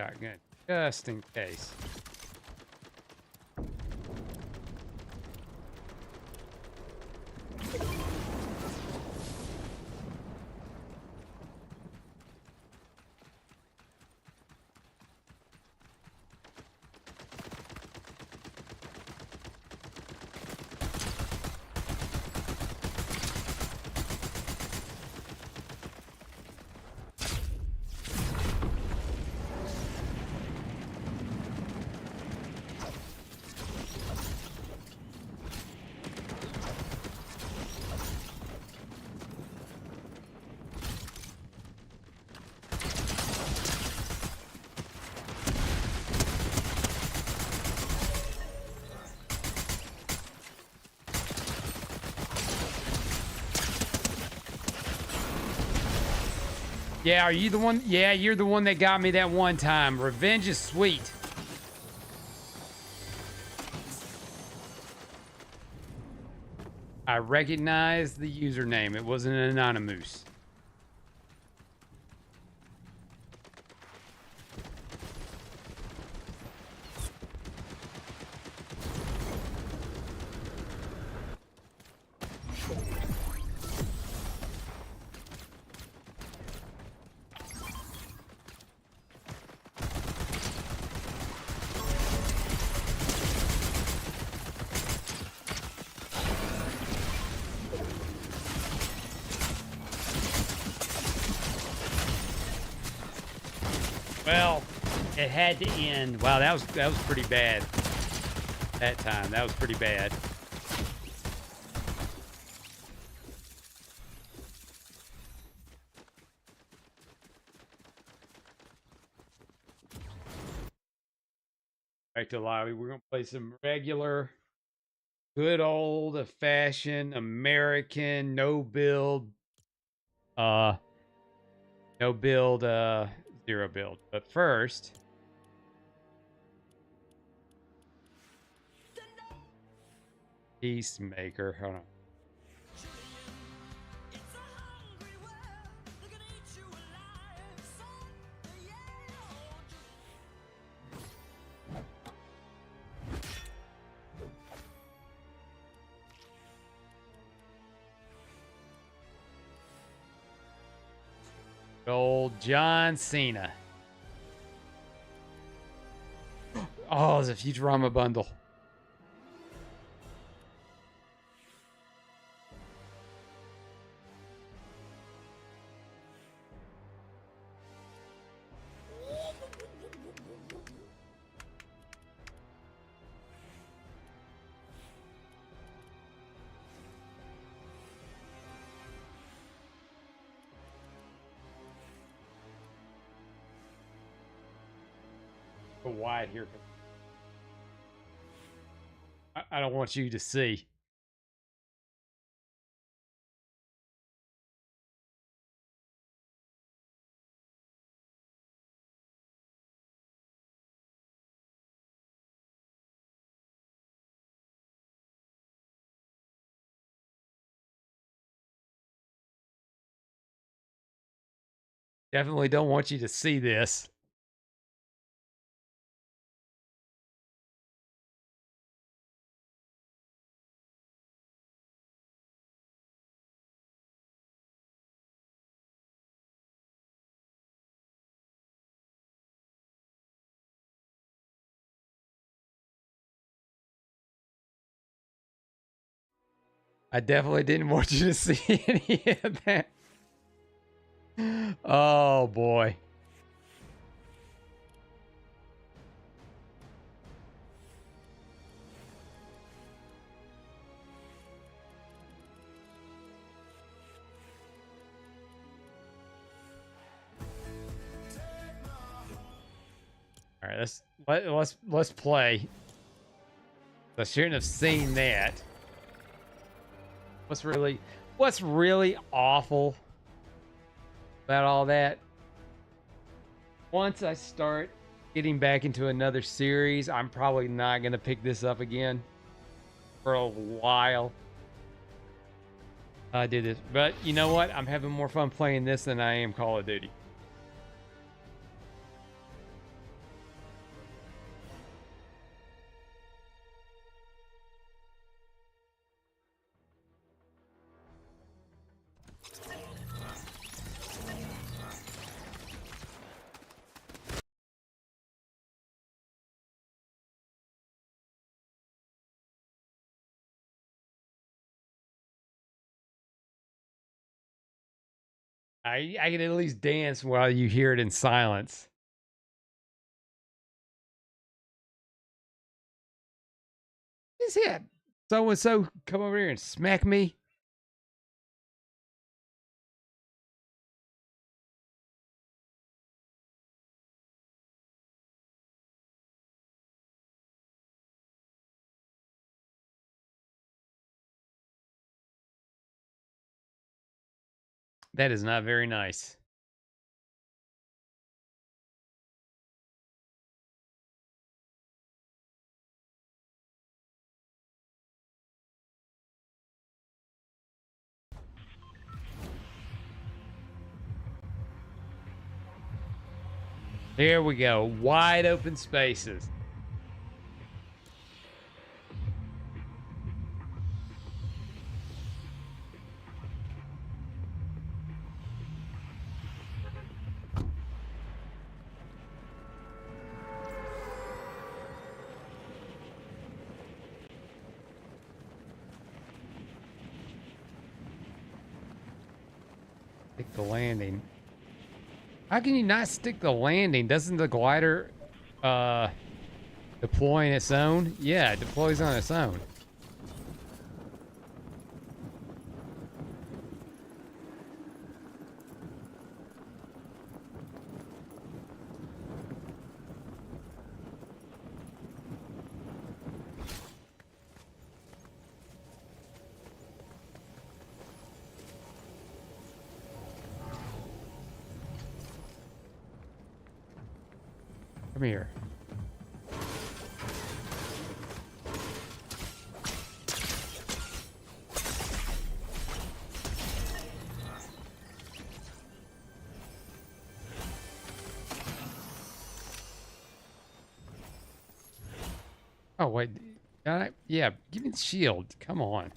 shotgun just in case. Yeah, are you the one? Yeah, you're the one that got me that one time. Revenge is sweet. I recognize the username. It wasn't an anonymous. Well, it had to end. Wow, that was pretty bad. That time, that was pretty bad. Back to the lobby. We're gonna play some regular, good old fashioned American no build, no build, zero build. But first, Peacemaker. Hold on. Old John Cena. Oh, it's a Futurama bundle. Go wide here. I don't want you to see. Definitely don't want you to see this. I definitely didn't want you to see any of that. Oh boy. All right, let's play. I shouldn't have seen that. What's really awful about all that? Once I start getting back into another series, I'm probably not gonna pick this up again for a while. I did this, but you know what? I'm having more fun playing this than I am Call of Duty. I can at least dance while you hear it in silence. Is it so and so come over here and smack me? That is not very nice. There we go. Wide open spaces. Stick the landing. How can you not stick the landing? Doesn't the glider deploy on its own? Yeah, it deploys on its own. Come here. Oh, wait. Yeah, give me the shield. Come on.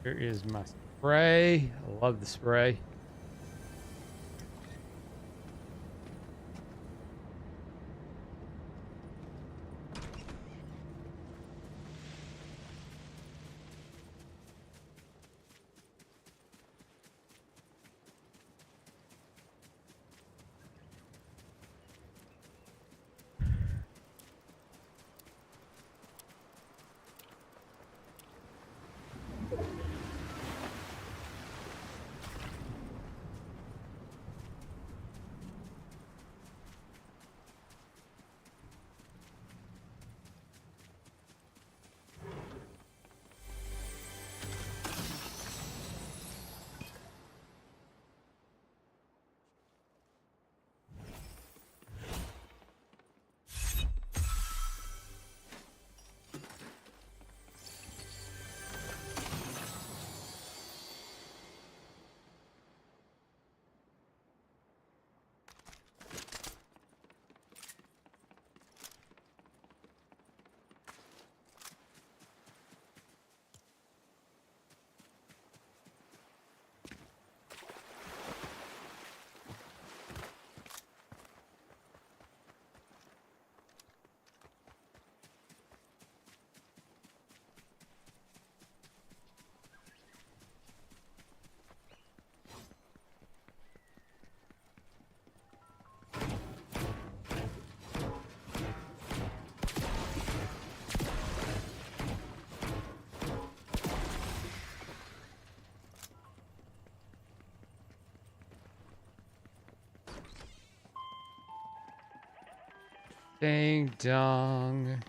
Here is my spray. I love the spray. Ding dong.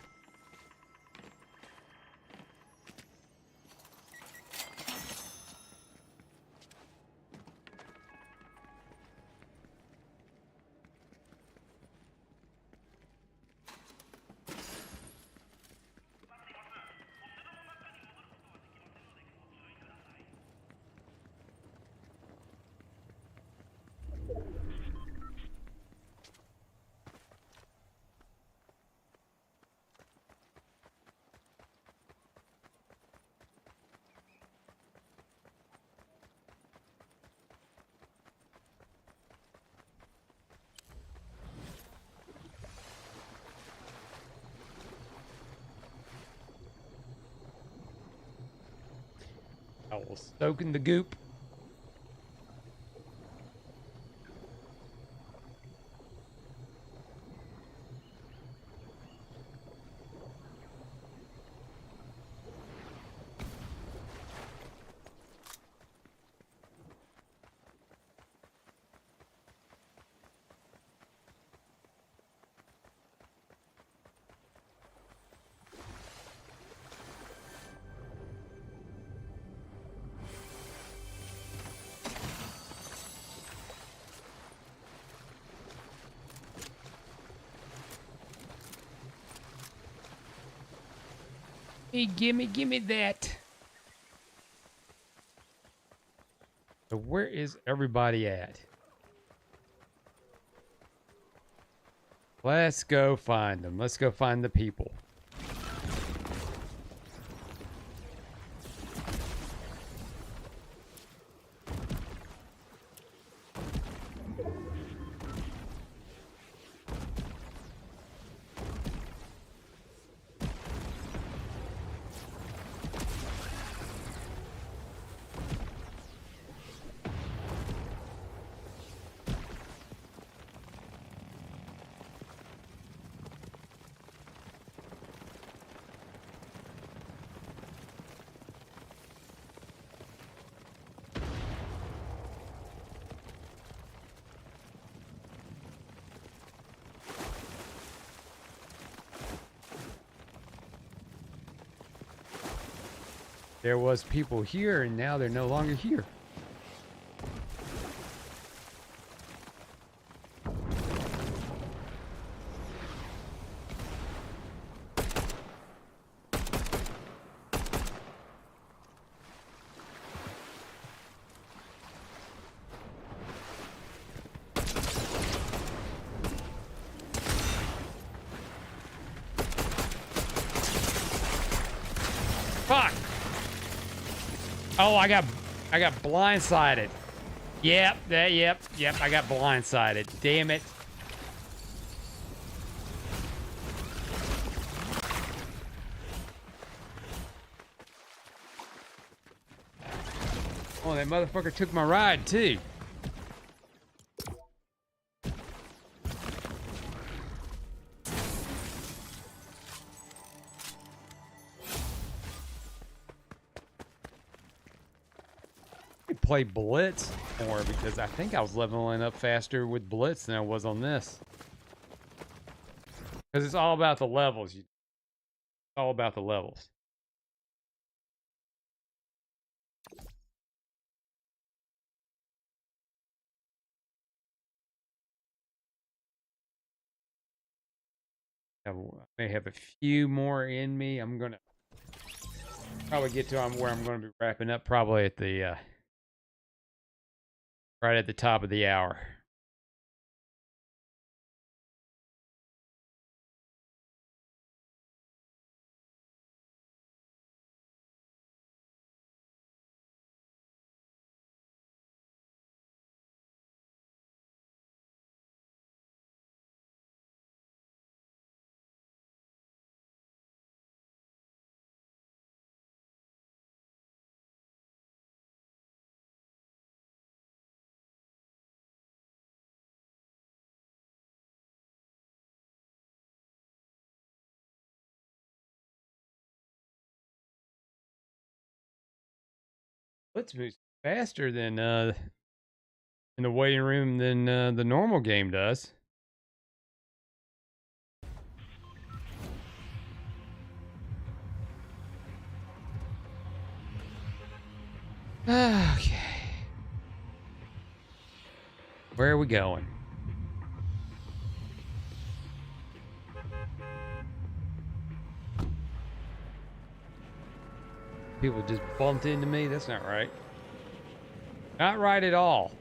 I will soak in the goop. Hey, gimme that. So where is everybody at? Let's go find them. Let's go find the people. There was people here and now they're no longer here. Fuck! Oh, I got blindsided. Yep, I got blindsided. Damn it. Oh, that motherfucker took my ride too. Play Blitz more because I think I was leveling up faster with Blitz than I was on this. Because it's all about the levels. It's all about the levels. I may have a few more in me. I'm gonna probably get to where I'm gonna be wrapping up probably at the right at the top of the hour. Blitz moves faster than in the waiting room than the normal game does. Okay. Where are we going? People just bumped into me. That's not right. Not right at all.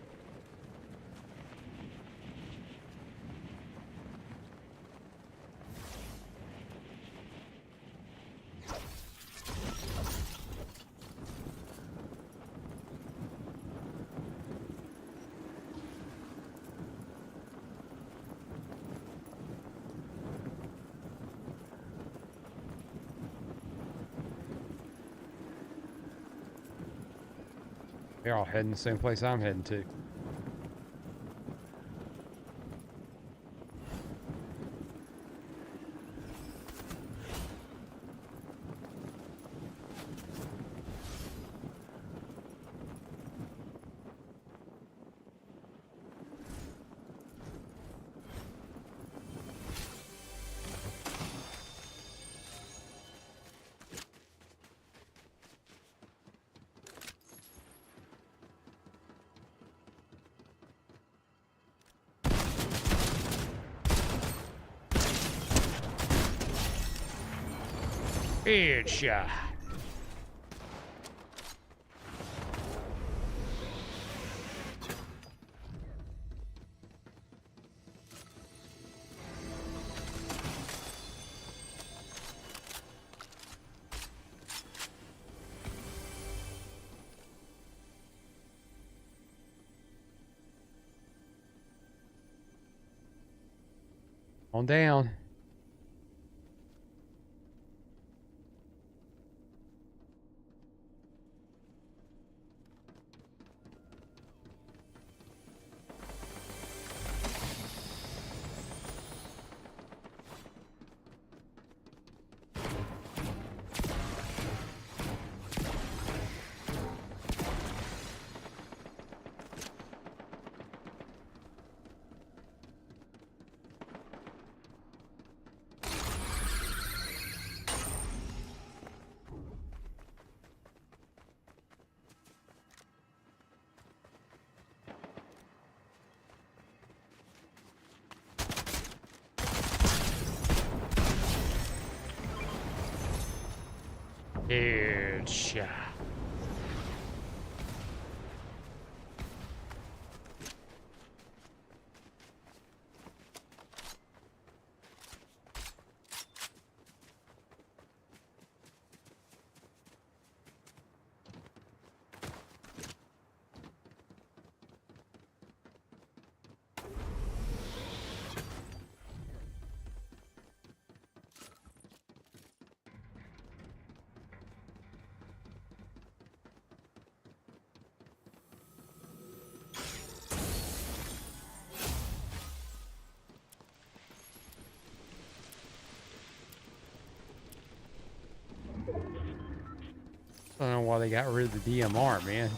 They're all heading the same place I'm heading to. Headshot. On down. Headshot. I don't know why they got rid of the DMR, man.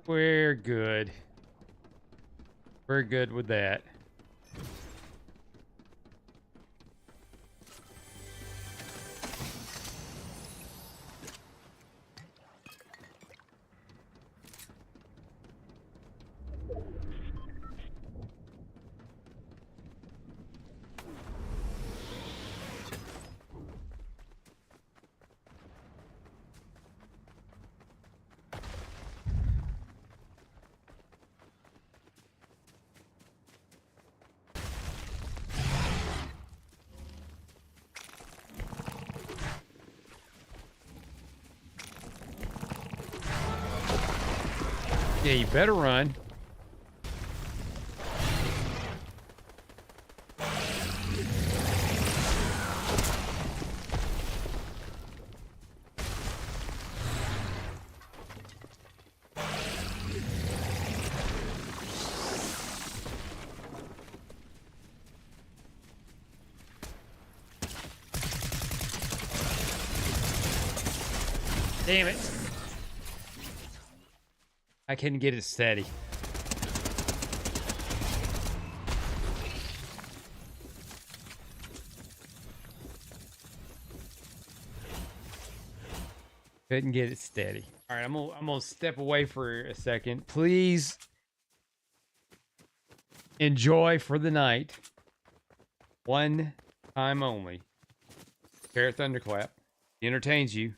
We're good. We're good with that. Yeah, you better run. Damn it. I couldn't get it steady. Couldn't get it steady. All right, I'm gonna step away for a second. Please enjoy for the night. One time only. Fair Thunderclap. He entertains you.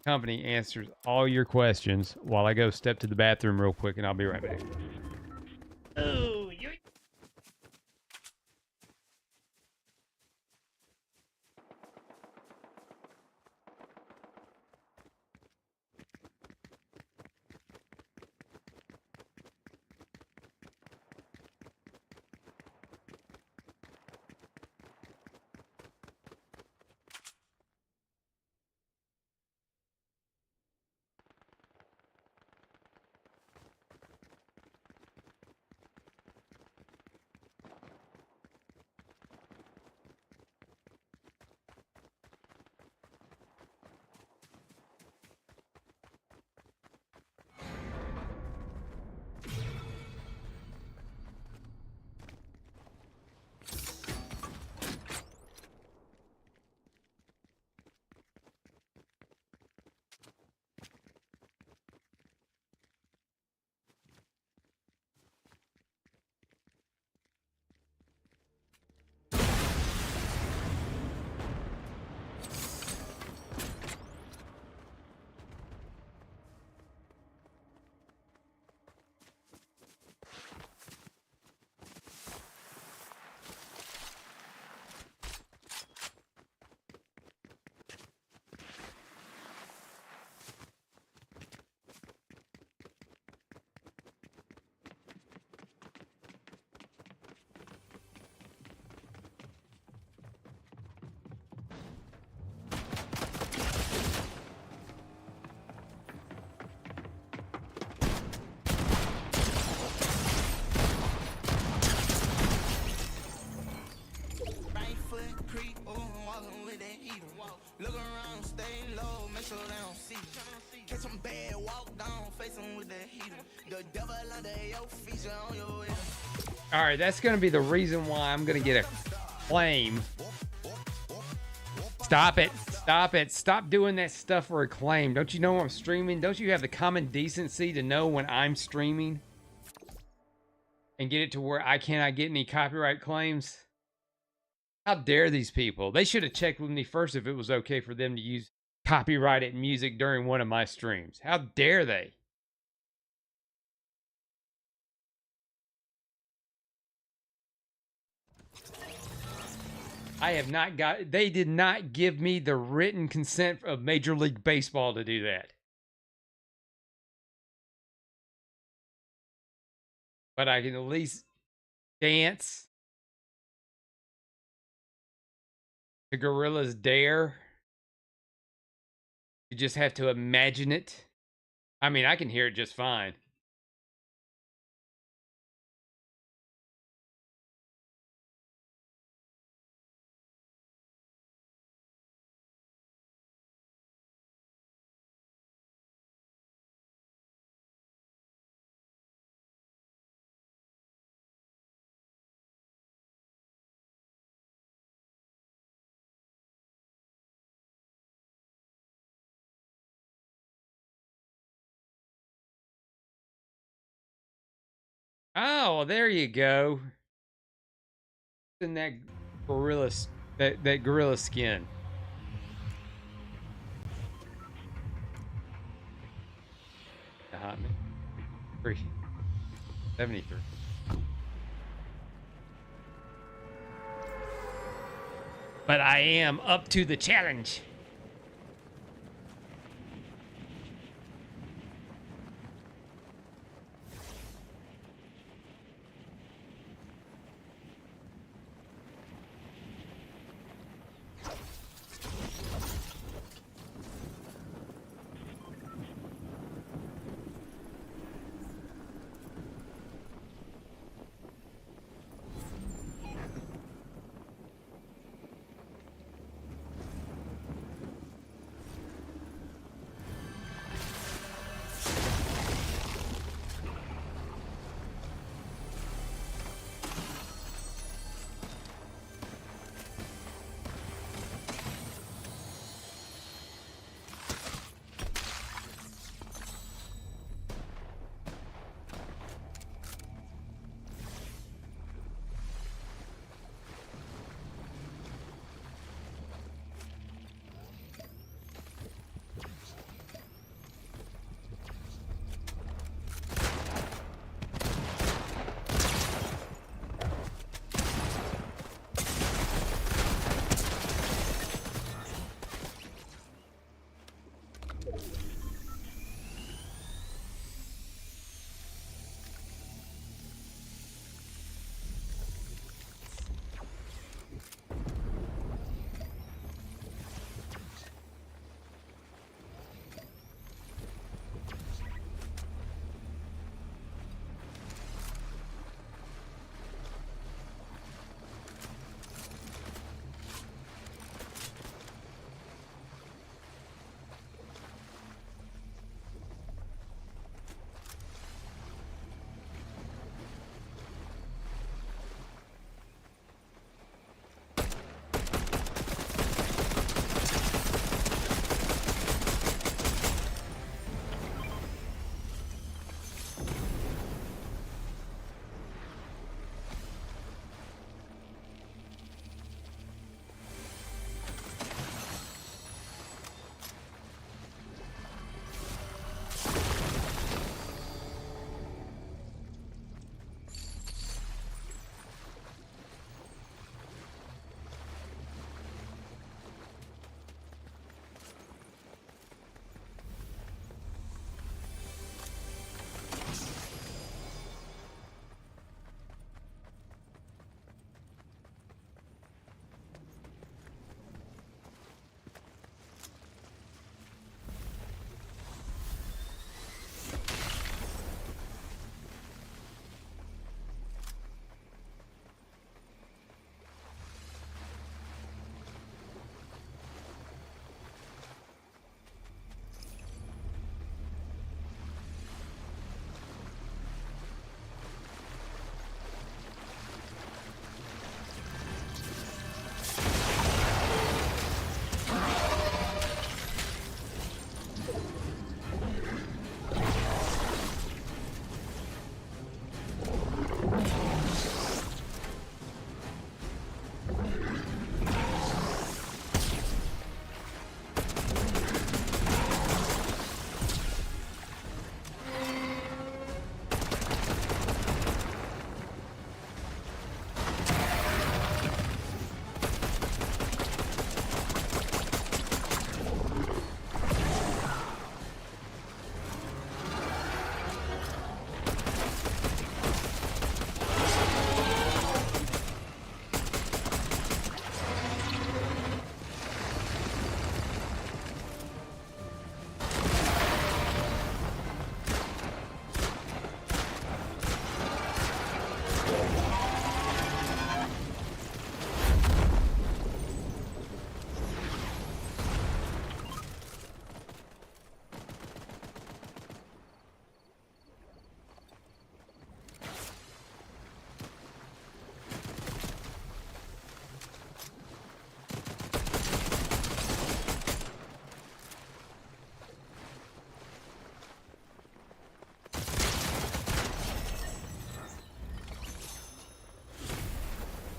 Company answers all your questions while I go step to the bathroom real quick, and I'll be right back. Oh, you. Look around, stay low, make sure they don't see you. Catch them bad, walk down, face them with the heater. The devil under your feature on your way. All right, that's going to be the reason why I'm going to get a claim. Stop it. Stop it. Stop doing that stuff for a claim. Don't you know I'm streaming? Don't you have the common decency to know when I'm streaming? And get it to where I cannot get any copyright claims? How dare these people? They should have checked with me first if it was okay for them to use copyrighted music during one of my streams. How dare they? I have not got, they did not give me the written consent of Major League Baseball to do that. But I can at least dance to Gorilla's Dare. You just have to imagine it. I mean, I can hear it just fine. Oh, well, there you go. In that gorilla, that gorilla skin. The hot man. 373. But I am up to the challenge.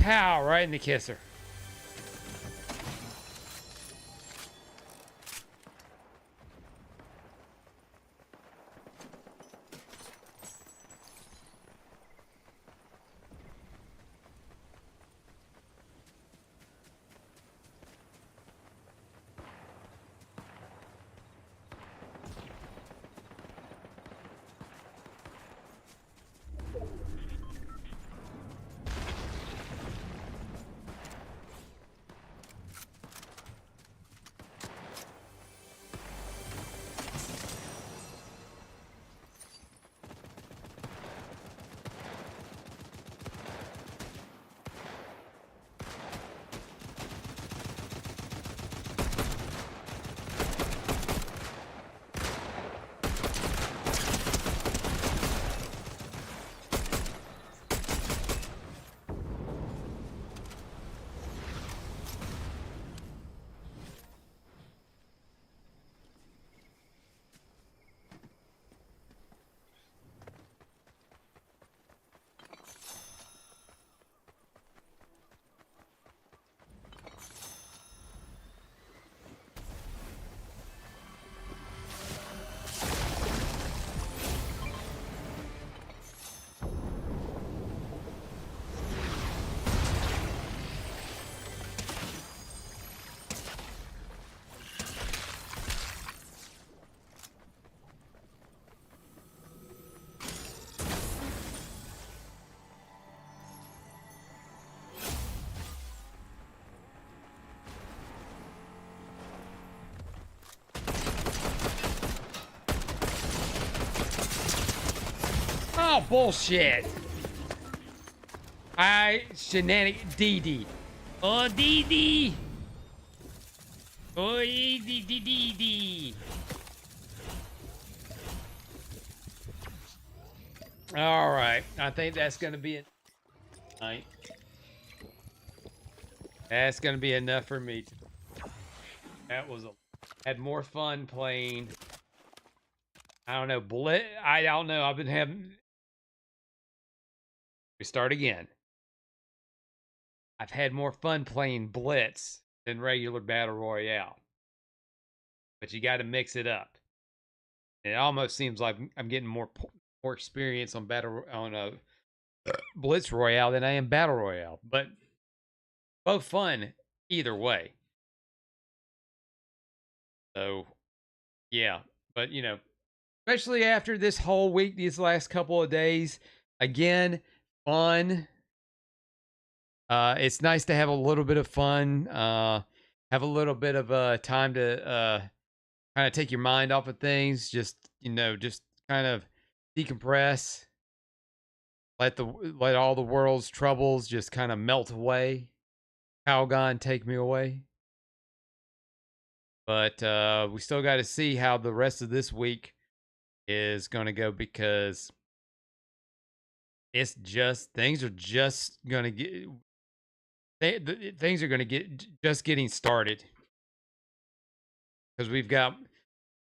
Pow, right in the kisser. Oh, bullshit. Dee. Oh, Dee. Oh, Dee. All right. I think that's going to be it. Tonight. That's going to be enough for me. That was had more fun playing. I don't know. I don't know. I've been having. We start again. I've had more fun playing Blitz than regular Battle Royale. But you got to mix it up. And it almost seems like I'm getting more experience on Blitz Royale than I am Battle Royale. But both fun either way. So, yeah. But, you know, especially after this whole week, these last couple of days, again, fun. It's nice to have a little bit of fun, have a little bit of time to kind of take your mind off of things, just, you know, just kind of decompress, let all the world's troubles just kind of melt away. Calgon, take me away. But we still got to see how the rest of this week is going to go, because it's just things are just going to get things are going to get just getting started, because we're going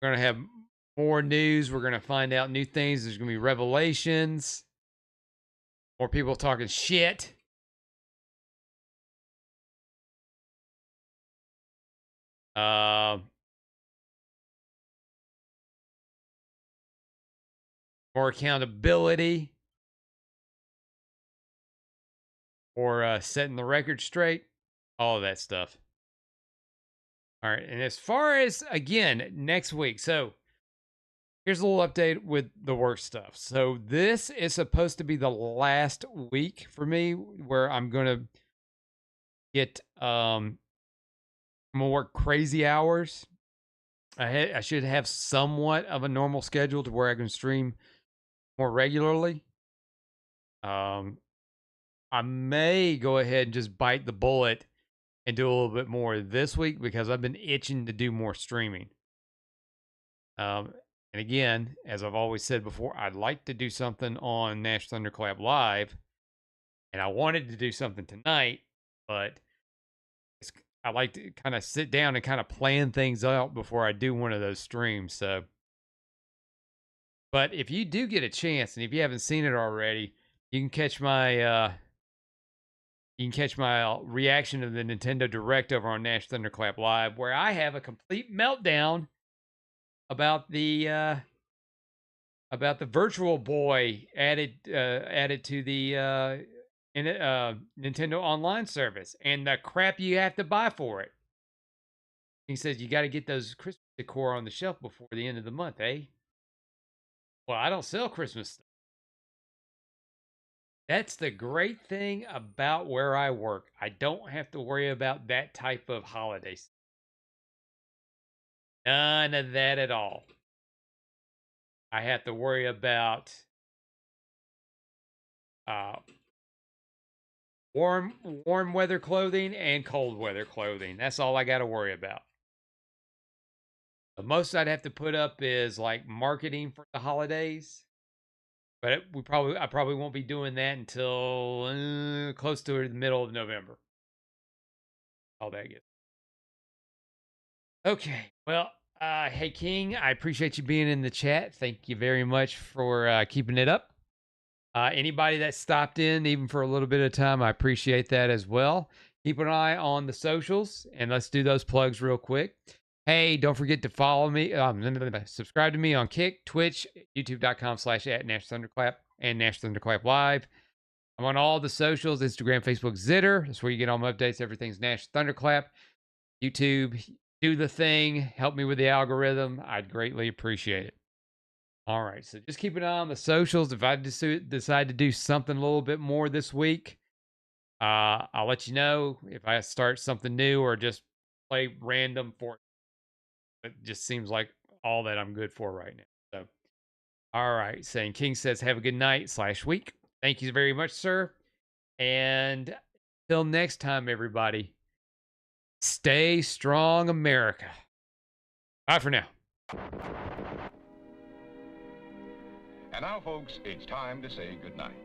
to have more news. We're going to find out new things. There's going to be revelations, more people talking shit. More accountability, or setting the record straight, all of that stuff. All right, and as far as, again, next week, so here's a little update with the work stuff. So this is supposed to be the last week for me where I'm gonna get I'm gonna work crazy hours. I should have somewhat of a normal schedule to where I can stream more regularly. I may go ahead and just bite the bullet and do a little bit more this week, because I've been itching to do more streaming. And again, as I've always said before, I'd like to do something on Nash Thunderclap Live, and I wanted to do something tonight, but I like to kind of sit down and kind of plan things out before I do one of those streams. So, but if you do get a chance, and if you haven't seen it already, you can catch my You can catch my reaction to the Nintendo Direct over on Nash Thunderclap Live, where I have a complete meltdown about the Virtual Boy added to the Nintendo Online service and the crap you have to buy for it. He says you got to get those Christmas decor on the shelf before the end of the month, eh? Well, I don't sell Christmas stuff. That's the great thing about where I work. I don't have to worry about that type of holiday stuff. None of that at all. I have to worry about warm weather clothing and cold weather clothing. That's all I got to worry about. The most I'd have to put up is like marketing for the holidays. But I probably won't be doing that until close to the middle of November. All that good. Okay. Well, hey King, I appreciate you being in the chat. Thank you very much for keeping it up. Anybody that stopped in, even for a little bit of time, I appreciate that as well. Keep an eye on the socials, and let's do those plugs real quick. Hey, don't forget to follow me, subscribe to me on Kick, Twitch, youtube.com/@NashThunderclap and Nash Thunderclap Live. I'm on all the socials, Instagram, Facebook, Zitter. That's where you get all my updates. Everything's Nash Thunderclap. YouTube, do the thing. Help me with the algorithm. I'd greatly appreciate it. All right, so just keep an eye on the socials. If I decide to do something a little bit more this week, I'll let you know if I start something new or just play random Fortnite. It just seems like all that I'm good for right now. So, all right. Saying King says, have a good night / week. Thank you very much, sir. And till next time, everybody, stay strong, America. Bye for now. And now, folks, it's time to say goodnight.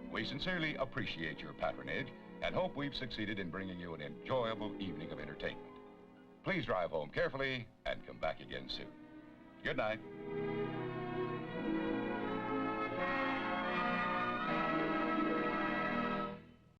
We sincerely appreciate your patronage and hope we've succeeded in bringing you an enjoyable evening of entertainment. Please drive home carefully and come back again soon. Good night.